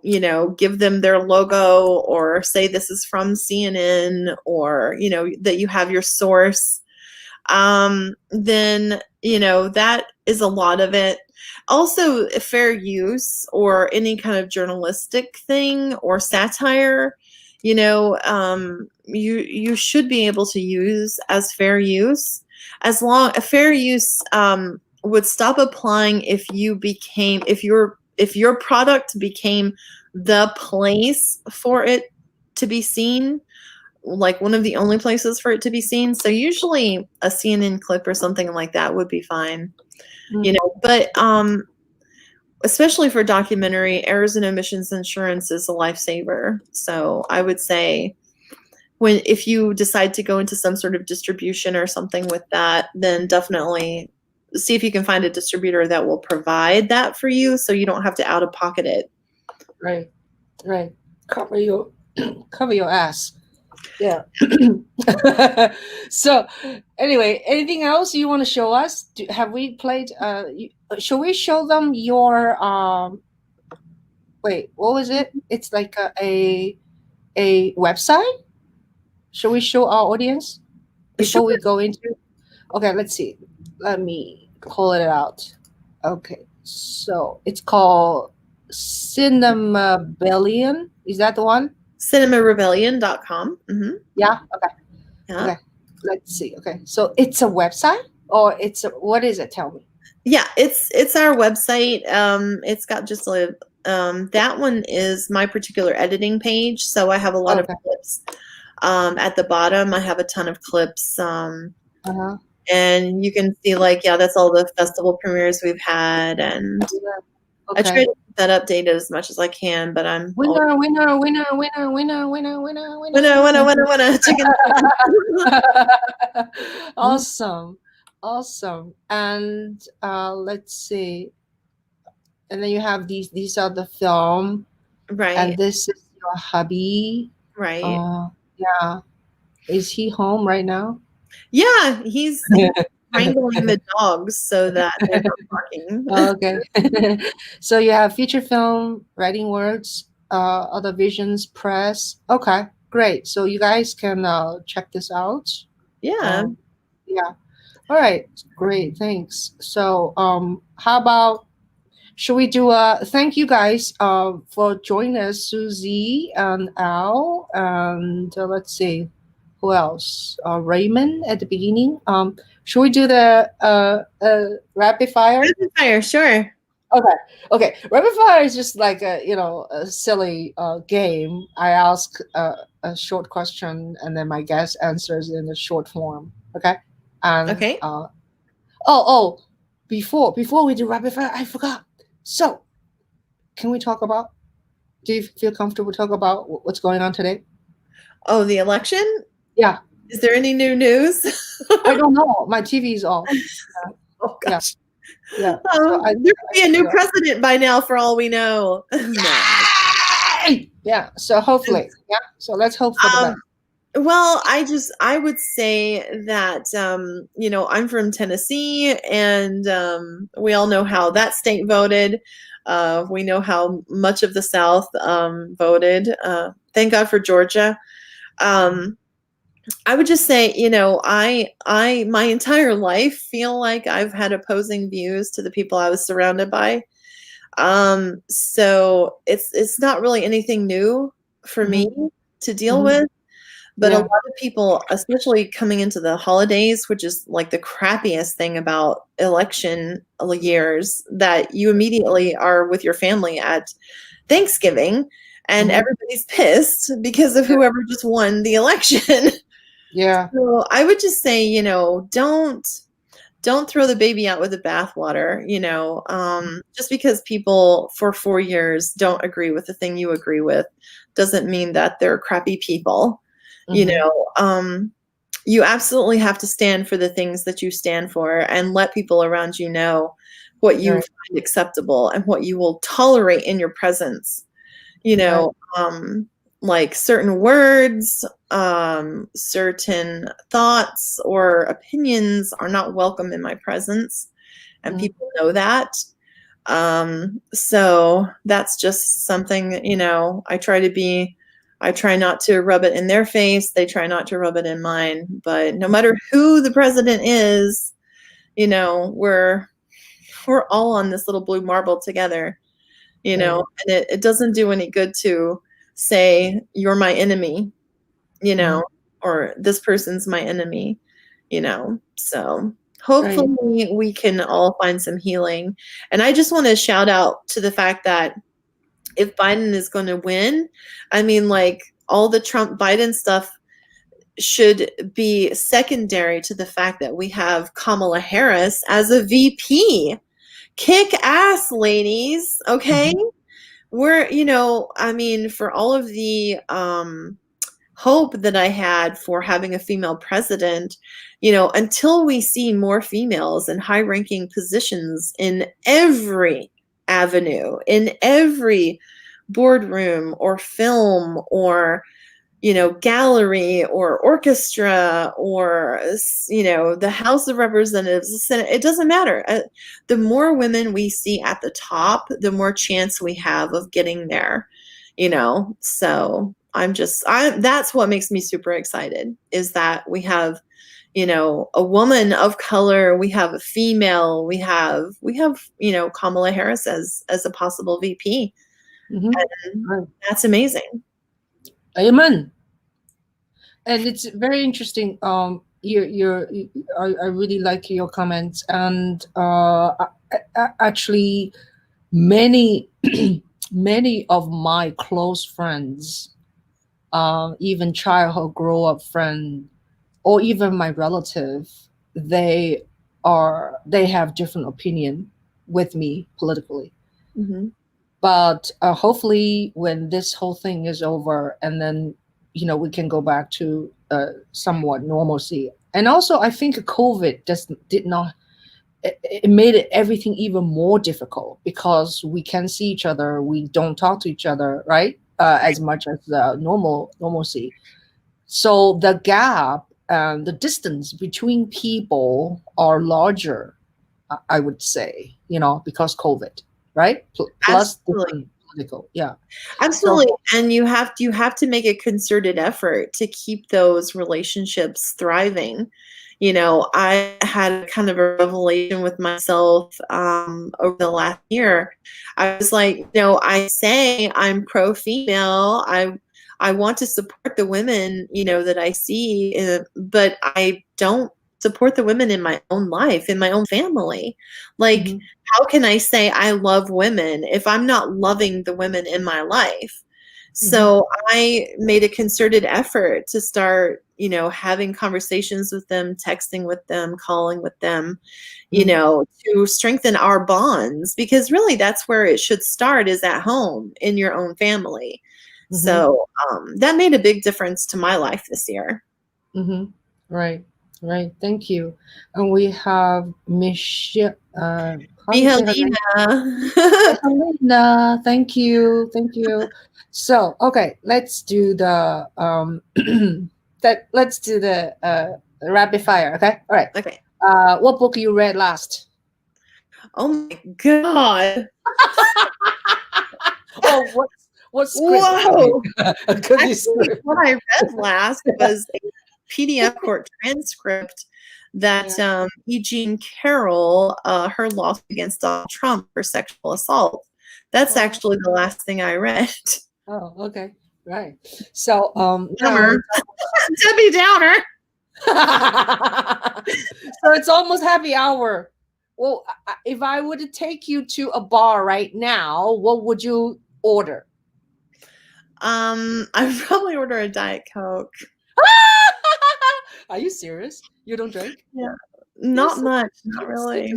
give them their logo or say this is from CNN, or, that you have your source, then, that is a lot of it. Also, fair use or any kind of journalistic thing or satire, you should be able to use as fair use. As long a fair use would stop applying if your product became the place for it to be seen, like one of the only places for it to be seen. So usually a CNN clip or something like that would be fine. But especially for documentary, errors and omissions insurance is a lifesaver. So I would say, if you decide to go into some sort of distribution or something with that, then definitely see if you can find a distributor that will provide that for you, so you don't have to out of pocket it.
Right. Cover your ass. Yeah. So anyway, anything else you want to show us? Have we played? Should we show them your? Wait, what was it? It's like a website. Should we show our audience before we go into? Okay, let's see. Let me pull it out. Okay, so it's called Cinematographer. Is that the one?
Cinemarebellion.com. Mm-hmm.
Yeah. Okay. Yeah. Okay. Let's see. Okay. So it's a website, or what is it? Tell me.
Yeah, it's our website. It's got just a that one is my particular editing page. So I have a lot of clips. At the bottom, I have a ton of clips. And you can see, like, that's all the festival premieres we've had, and I try to keep that updated as much as I can. But I'm
winner.
Chicken.
Awesome. And let's see. And then you have these are the film,
right?
And this is your hubby,
right?
Yeah. Is he home right now?
Yeah, he's wrangling the dogs so that they're not barking.
Okay. So you have feature film, writing words, other visions, press. Okay, great. So you guys can check this out.
Yeah.
All right. Great. Thanks. So how about, should we do thank you guys for joining us, Susie and Al, and let's see, Who else? Raymond at the beginning. Should we do the rapid fire?
Rapid fire, sure.
Okay. Rapid fire is just like a silly game. I ask a short question and then my guest answers in the short form. Okay. And
Okay.
before we do rapid fire, I forgot. So, can we talk about? Do you feel comfortable talk about what's going on today?
Oh, the election?
Yeah.
Is there any new news?
I don't know. My TV is off.
Oh gosh.
Yeah.
There could be a new president by now, for all we know.
Yeah. So hopefully, yeah. So let's hope for the best.
Well, I would say that, I'm from Tennessee, and we all know how that state voted. We know how much of the South voted. Thank God for Georgia. I would just say, I my entire life feel like I've had opposing views to the people I was surrounded by. So it's not really anything new for me to deal with. But a lot of people, especially coming into the holidays, which is like the crappiest thing about election years, that you immediately are with your family at Thanksgiving and everybody's pissed because of whoever just won the election.
Yeah.
So I would just say, don't throw the baby out with the bathwater, just because people for 4 years don't agree with the thing you agree with doesn't mean that they're crappy people. You absolutely have to stand for the things that you stand for and let people around you know what you find acceptable and what you will tolerate in your presence. Like certain words, certain thoughts or opinions are not welcome in my presence, and people know that. So that's just something, I try not to rub it in their face. They try not to rub it in mine. But no matter who the president is, we're all on this little blue marble together, and it doesn't do any good to say you're my enemy, or this person's my enemy, so hopefully we can all find some healing. And I just want to shout out to the fact that if Biden is going to win, I mean, like, all the Trump Biden stuff should be secondary to the fact that we have Kamala Harris as a VP. Kick ass, ladies. Okay. We're, for all of the hope that I had for having a female president, until we see more females in high ranking positions in every avenue, in every boardroom or film or gallery or orchestra or the House of Representatives, the Senate, it doesn't matter. The more women we see at the top, the more chance we have of getting there, so that's what makes me super excited, is that we have a woman of color, we have a female, we have Kamala Harris as a possible VP. And that's amazing.
Amen. And it's very interesting. I really like your comments, and actually, many many of my close friends, even childhood grow up friend, or even my relative, they have different opinion with me politically. But hopefully when this whole thing is over, and then we can go back to somewhat normalcy. And also I think COVID did not, it made everything even more difficult, because we can see each other, we don't talk to each other, right? As much as normalcy. So the gap and the distance between people are larger, I would say, because COVID, right? Plus the political, yeah.
Absolutely. So, and you have to make a concerted effort to keep those relationships thriving. I had kind of a revelation with myself over the last year. I was like, I say I'm pro-female. I want to support the women, that I see, but I don't support the women in my own life, in my own family. Like, how can I say I love women if I'm not loving the women in my life? So I made a concerted effort to start, having conversations with them, texting with them, calling with them, to strengthen our bonds, because really that's where it should start, is at home in your own family. So that made a big difference to my life this year.
Right. Thank you. And we have Michelle. How do you say her name? Helena. Thank you. So, okay, let's do the rapid fire. Okay. All right.
Okay.
What book you read last?
Oh my God.
Oh, what script?
Whoa.
Actually,
what I read last was a PDF court transcript that Eugene Carroll, her lawsuit against Donald Trump for sexual assault. That's actually the last thing I read.
Oh, okay. Right. So,
Debbie Downer.
So it's almost happy hour. Well, if I were to take you to a bar right now, what would you order?
I'd probably order a Diet Coke.
Are you serious? You don't drink?
Yeah. Not much. Not really.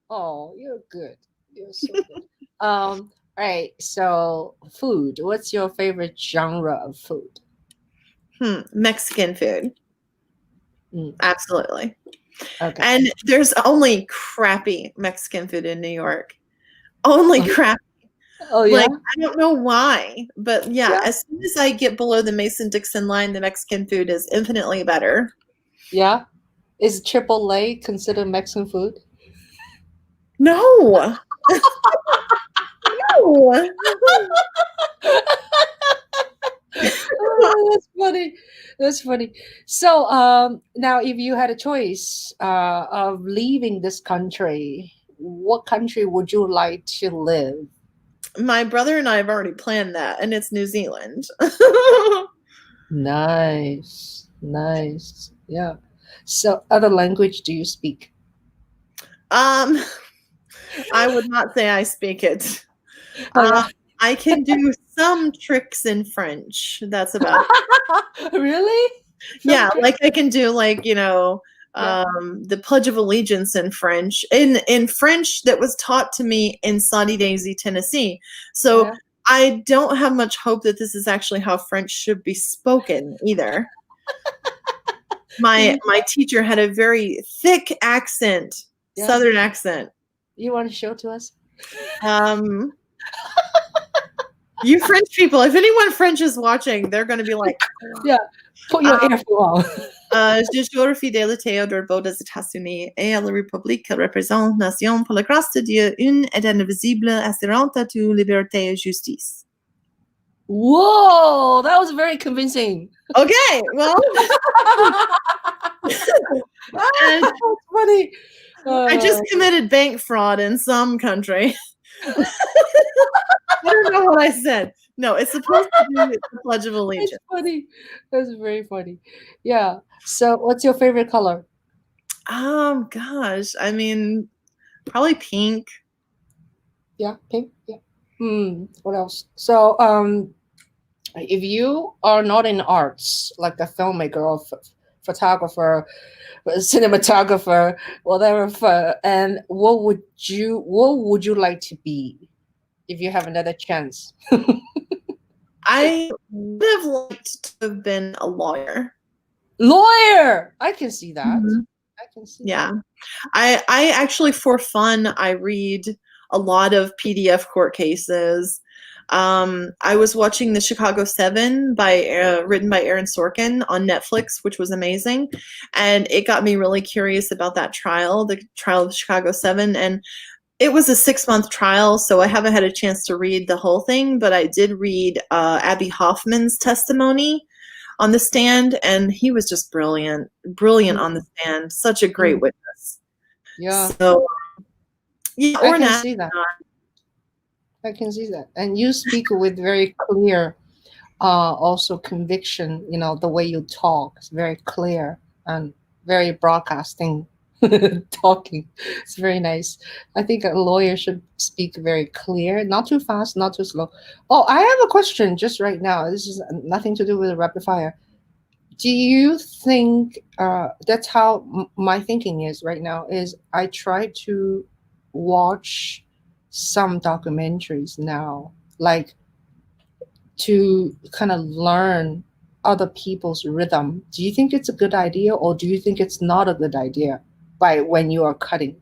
Oh, you're good. You're so good. All right. So food. What's your favorite genre of food?
Mexican food. Absolutely.
Okay.
And there's only crappy Mexican food in New York. Only crappy.
Oh, yeah?
Like, I don't know why, but yeah, as soon as I get below the Mason-Dixon line, the Mexican food is infinitely better.
Yeah? Is Chipotle considered Mexican food?
No. No.
Oh, that's funny. So now, if you had a choice of leaving this country, what country would you like to live?
My brother and I have already planned that, and it's New Zealand.
Nice. Yeah. So other language do you speak?
I would not say I speak it. I can do some tricks in French. That's about it.
Really?
Yeah, like I can do the Pledge of Allegiance in French, in French that was taught to me in Saudi Daisy, Tennessee. So I don't have much hope that this is actually how French should be spoken either. My teacher had a very thick accent, Southern accent.
You want to show to us?
You French people, if anyone French is watching, they're going to be like,
yeah, put your earphone on.
Je jure fidélité au droit des États-Unis et à la République qu'elle représente, nation pour la grâce de Dieu, une et indivisible, assurante à toute liberté et justice.
Whoa, that was very convincing.
Okay, well.
That's funny.
I just committed bank fraud in some country. I don't know what I said. No, it's supposed to be the Pledge of Allegiance.
That's funny. That's very funny. Yeah. So what's your favorite color?
Gosh. I mean, probably pink.
Yeah, pink. Yeah. What else? So if you are not in arts, like a filmmaker or photographer, cinematographer, whatever, and what would you like to be if you have another chance?
I would have liked to have been a lawyer.
Lawyer! I can see that. I can see that.
I actually, for fun, I read a lot of PDF court cases. I was watching the Chicago 7 written by Aaron Sorkin on Netflix, which was amazing. And it got me really curious about that trial, the trial of Chicago 7. And it was a 6-month trial, so I haven't had a chance to read the whole thing, but I did read Abby Hoffman's testimony on the stand, and he was just brilliant on the stand. Such a great witness.
Yeah.
So, yeah,
I can see that. I can see that. And you speak with very clear also conviction. The way you talk is very clear and very broadcasting talking. It's very nice. I think a lawyer should speak very clear, not too fast, not too slow. Oh, I have a question just right now. This is nothing to do with the rapid fire. Do you think that's how my thinking is right now? Is I try to watch some documentaries now, like to kind of learn other people's rhythm. Do you think it's a good idea, or do you think it's not a good idea by when you are cutting?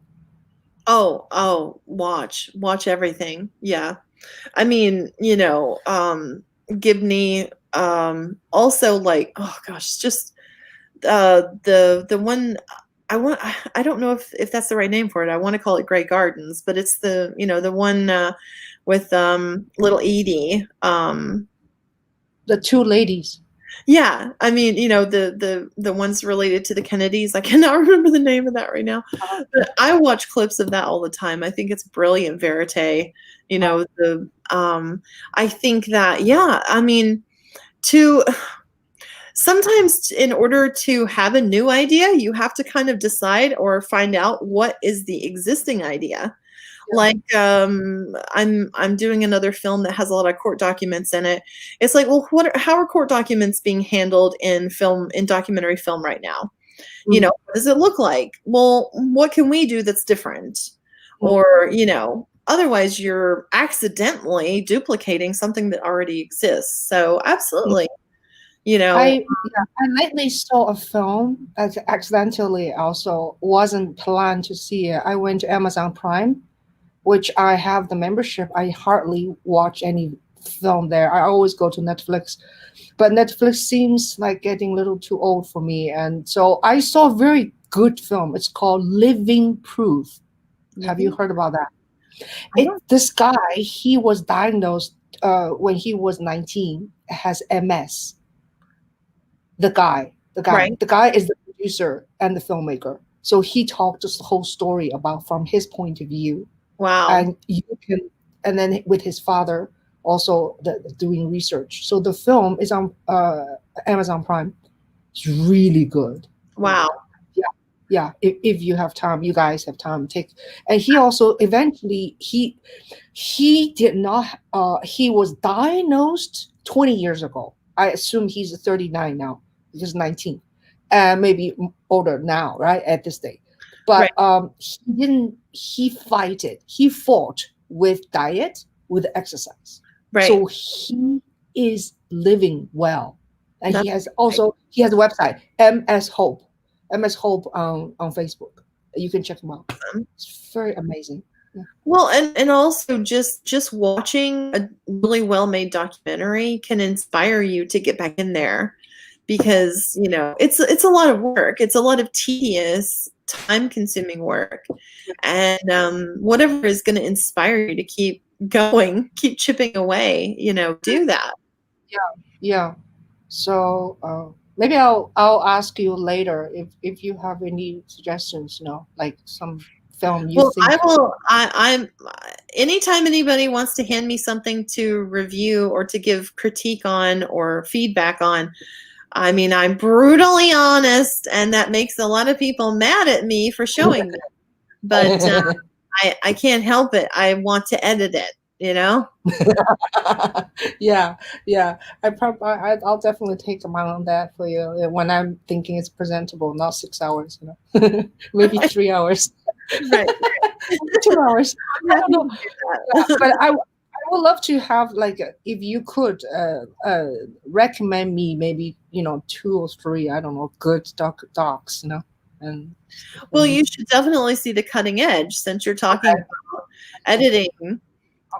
Watch everything. Yeah. I mean, Gibney, also like, oh gosh, just the one I don't know if that's the right name for it. I want to call it Grey Gardens, but it's the one with little Edie.
The two ladies.
Yeah, I mean, the ones related to the Kennedys. I cannot remember the name of that right now. But I watch clips of that all the time. I think it's brilliant verite. I think that, yeah, I mean, to sometimes in order to have a new idea, you have to kind of decide or find out what is the existing idea. Like I'm doing another film that has a lot of court documents in it. It's like, well, how are court documents being handled in documentary film right now? What does it look like? Well, what can we do that's different? Or, otherwise you're accidentally duplicating something that already exists. So absolutely.
I lately saw a film that accidentally also wasn't planned to see it. I went to Amazon Prime, which I have the membership. I hardly watch any film there. I always go to Netflix, but Netflix seems like getting a little too old for me. And so I saw a very good film. It's called Living Proof. Have you heard about that? This guy, he was diagnosed when he was 19, has MS. The guy is the producer and the filmmaker. So he talked us the whole story about from his point of view.
Wow.
And and then with his father also doing research. So the film is on Amazon Prime. It's really good.
Wow.
Yeah. If you have time, you guys have time, and he also eventually he did not he was diagnosed 20 years ago. I assume he's 39 now. He's 19, and maybe older now, right, at this day. But he fought with diet, with exercise.
Right.
So he is living well. And he has a website, MS Hope on Facebook. You can check him out. It's very amazing. Yeah.
Well, and also just watching a really well-made documentary can inspire you to get back in there, because it's a lot of work. It's a lot of tedious, time-consuming work, and whatever is going to inspire you to keep going, keep chipping away, do that.
Yeah. So maybe I'll ask you later if you have any suggestions. Like some film you think.
I will. I'm anytime anybody wants to hand me something to review or to give critique on or feedback on. I mean, I'm brutally honest, and that makes a lot of people mad at me for showing them. But I can't help it. I want to edit it,
Yeah. I'll definitely take a mind on that for you when I'm thinking it's presentable, not 6 hours, maybe 3 hours.
Right.
2 hours. I don't know. But I would love to have, like, if you could recommend me maybe 2 or 3, I don't know, good docs, and
well, you should definitely see The Cutting Edge, since you're talking about editing.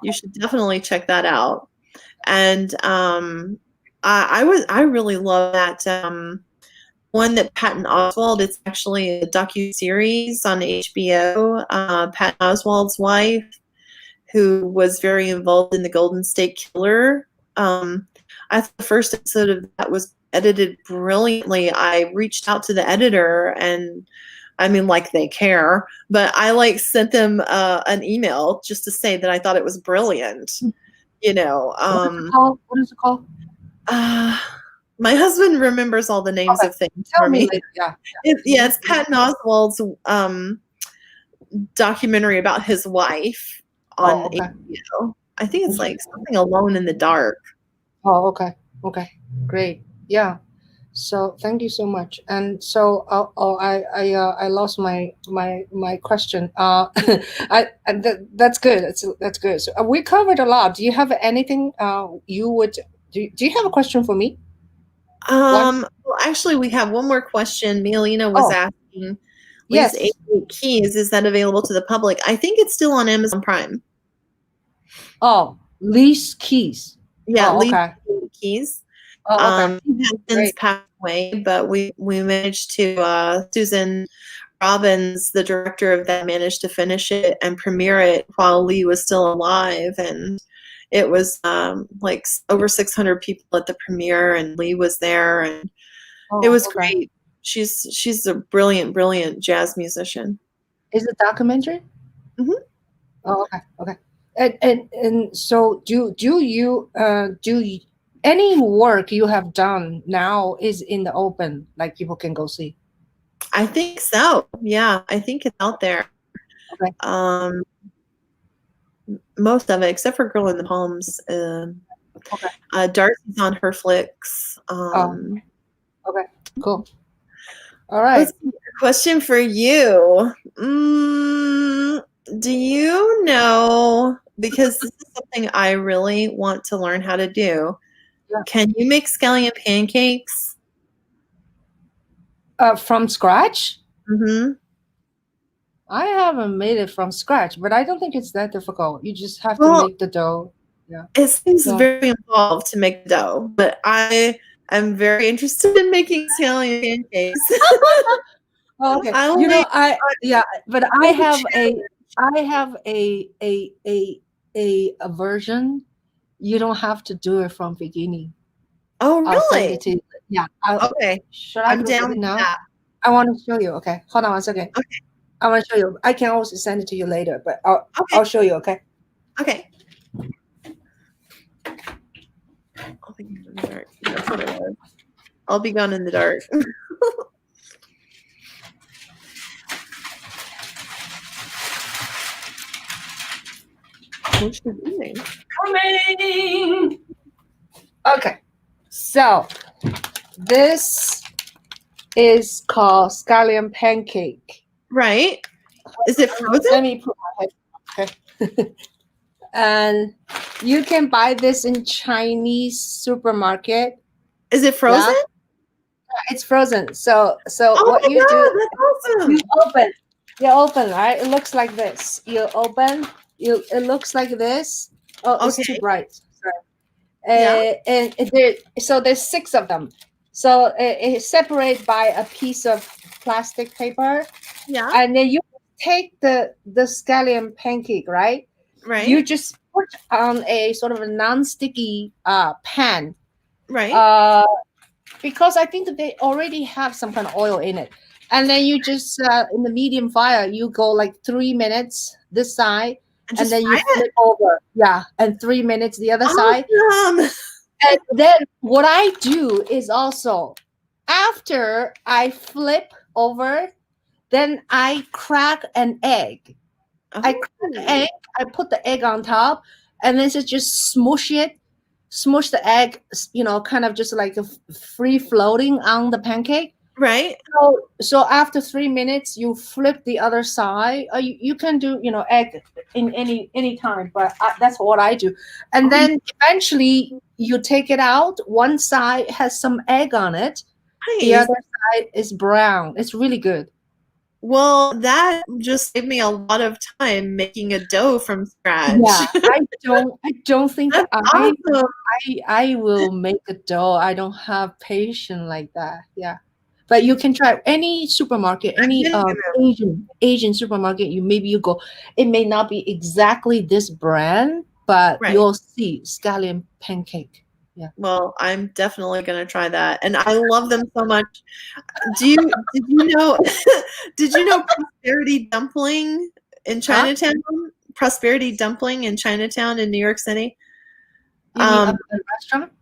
You should definitely check that out. And I really love that one that Patton Oswalt. It's actually a docu-series on HBO. Patton Oswalt's wife, who was very involved in the Golden State Killer. I thought the first episode of that was edited brilliantly. I reached out to the editor, and I mean, like, they care, but I sent them an email just to say that I thought it was brilliant.
What is it called?
My husband remembers all the names of things
Tell
for
me
me.
later. Yeah.
It's Patton Oswalt's documentary about his wife on
Okay.
HBO. I think it's like something Alone in the Dark.
Oh, okay. Okay. Great. Yeah. So thank you so much. And so, I lost my question. That's good. That's good. So we covered a lot. Do you have anything? You would. Do you have a question for me?
Well, actually, we have one more question. Mielina was
Oh,
asking, Lee's
yes.
88 Keys, is that available to the public? I think it's still on Amazon Prime.
Oh, Lee's Keys.
Yeah,
Oh,
Lee's
okay.
88 Keys.
Oh, okay.
He has since
Great.
passed away, but we managed to, Susan Robbins, the director of that, managed to finish it and premiere it while Lee was still alive. And it was like over 600 people at the premiere, and Lee was there, and it was
Okay.
great. She's a brilliant jazz musician.
Is it documentary?
Mhm.
Oh, okay. Okay. And so do you any work you have done now is in the open, like people can go see?
I think so. Yeah, I think it's out there.
Okay.
Most of it, except for Girl in the Palms.
Okay.
Darcy's on her flicks.
Okay. Cool. All right.
Let's see, a question for you. Do you know, because this is something I really want to learn how to do,
Yeah.
can you make scallion pancakes?
From scratch?
Mm-hmm.
I haven't made it from scratch, but I don't think it's that difficult. You just have to
Well,
make the dough. Yeah.
it seems
Yeah.
very involved to make dough, but I am very interested in making scallion pancakes.
Oh, okay.
I
You know,
only
but I have a version. You don't have to do it from beginning.
Oh,
I'll send
really?
it to you. Yeah.
Okay.
Should I
I'm
go
down
with it
with
now?
that.
I want to show you. Okay. Hold on one second.
Okay.
I want to show you. I can also send it to you later, but
Okay.
I'll show you. Okay.
Okay. I'll be gone in the dark. That's what it was. I'll be gone in the dark. What's she doing?
Coming. Okay. So this is called scallion pancake.
Right. Is it frozen?
Let me put my head. Okay. And you can buy this in Chinese supermarket.
Is it frozen?
Yeah, it's frozen. So
Oh
what
my
you
God,
do?
that's awesome.
You open, right? It looks like this. You open. It looks like this. Oh, it's too
Okay.
bright. Sorry.
Yeah.
And there's 6 of them. So it's separated by a piece of plastic paper.
Yeah.
And then you take the scallion pancake, right?
Right.
You just put on a sort of a non-sticky pan.
Right.
Because I think that they already have some kind of oil in it. And then you just in the medium fire, you go like 3 minutes this side, and then you flip over. Yeah, and 3 minutes the other side. And then what I do is also after I flip over, then I crack an egg. I crack an egg. I put the egg on top, and then just smush the egg, kind of just like free floating on the pancake.
Right.
So after 3 minutes, you flip the other side. You can do, egg in any time, but that's what I do. And then eventually you take it out. One side has some egg on it.
Nice.
The other side is brown. It's really good.
Well, that just saved me a lot of time making a dough from scratch.
Yeah, I don't think
That's awesome.
I will make a dough. I don't have patience like that. Yeah. But you can try any supermarket, any Asian supermarket. Maybe you go. It may not be exactly this brand, but you'll see scallion pancake. Yeah.
Well, I'm definitely gonna try that, and I love them so much. Did you know Prosperity Dumpling in Chinatown? Prosperity Dumpling in Chinatown in New York City.
You mean a restaurant?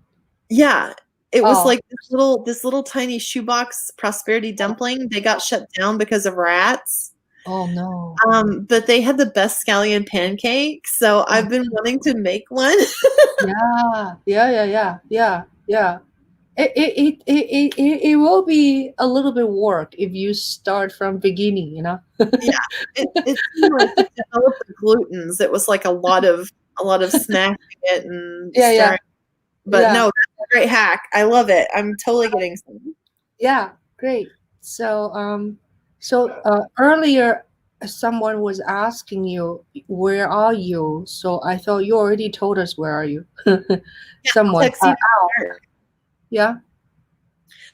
Yeah, it was
Oh,
like this little tiny shoebox prosperity dumpling. They got shut down because of rats.
oh no.
But they had the best scallion pancake, so I've been wanting to make one.
Yeah. It will be a little bit work if you start from beginning, you know.
Yeah, it seemed like to develop the glutens, it was like a lot of smashing it and
Yeah, yeah,
stirring. But
yeah,
no, that's a great hack. I love it. I'm totally getting some.
yeah. Great. So, earlier someone was asking you, where are you? So I thought you already told us where are you. Someone.
Tuxedo Park.
Yeah.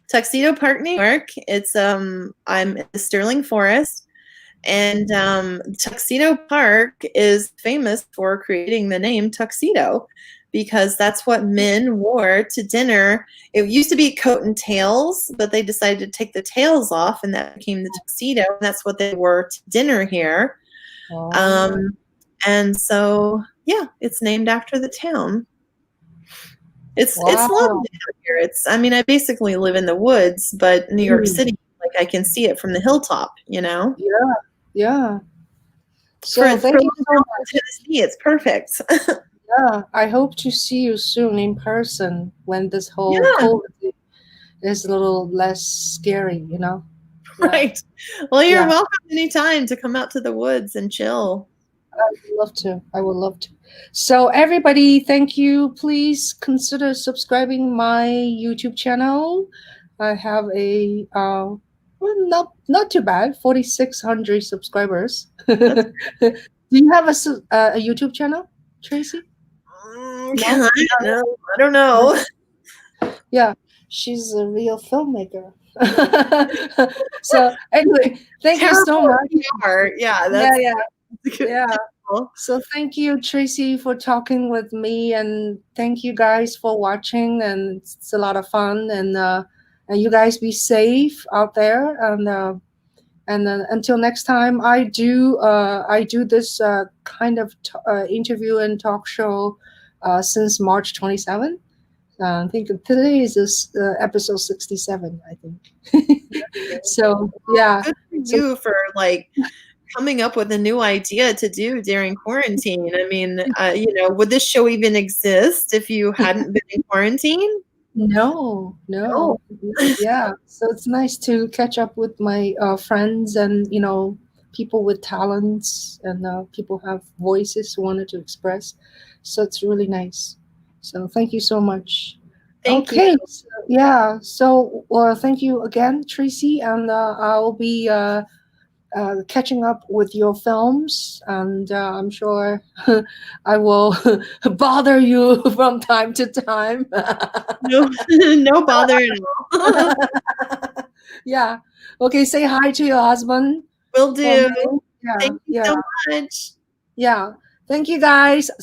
Tuxedo Park, New York. It's I'm in the Sterling Forest, and Tuxedo Park is famous for creating the name tuxedo because that's what men wore to dinner. It used to be coat and tails, but they decided to take the tails off, and that became the tuxedo. And that's what they wore to dinner here.
Oh.
And so, yeah, it's named after the town. It's
Wow.
lovely out here. I mean, I basically live in the woods, but New York
Mm.
City, like I can see it from the hilltop, you know?
Yeah. Yeah. So
For
thank you so much.
Tennessee, it's perfect.
Yeah, I hope to see you soon in person when this whole
Yeah,
COVID is a little less scary, you know? Yeah.
right. Well, you're
Yeah.
welcome anytime to come out to the woods and chill.
I would love to. I would love to. So everybody, thank you. Please consider subscribing my YouTube channel. I have a well, not too bad, 4,600 subscribers.
That's
Do you have a YouTube channel, Tracy? No?
I don't know.
Yeah, she's a real filmmaker. So anyway, thank you so
Terrible
much.
PR. Yeah,
Yeah,
that's
yeah. So thank you, Tracy, for talking with me, and thank you guys for watching. And it's a lot of fun. And you guys be safe out there. And until next time, I do this kind of interview and talk show since March 27th. I think today is this episode 67. I think. So yeah.
good for
So
you for like coming up with a new idea to do during quarantine. I mean, you know, would this show even exist if you hadn't been in quarantine?
no,
No.
yeah. So it's nice to catch up with my friends and people with talents and people have voices who wanted to express. So it's really nice. So thank you so much.
Thank you.
Okay. So, yeah. So thank you again, Tracy, and I'll be catching up with your films, and I'm sure I will bother you from time to time.
No, no bother at all.
Yeah. Okay. Say hi to your husband.
Will
For
do.
me. Yeah.
Thank you
Yeah.
so much.
Yeah. Thank you, guys. So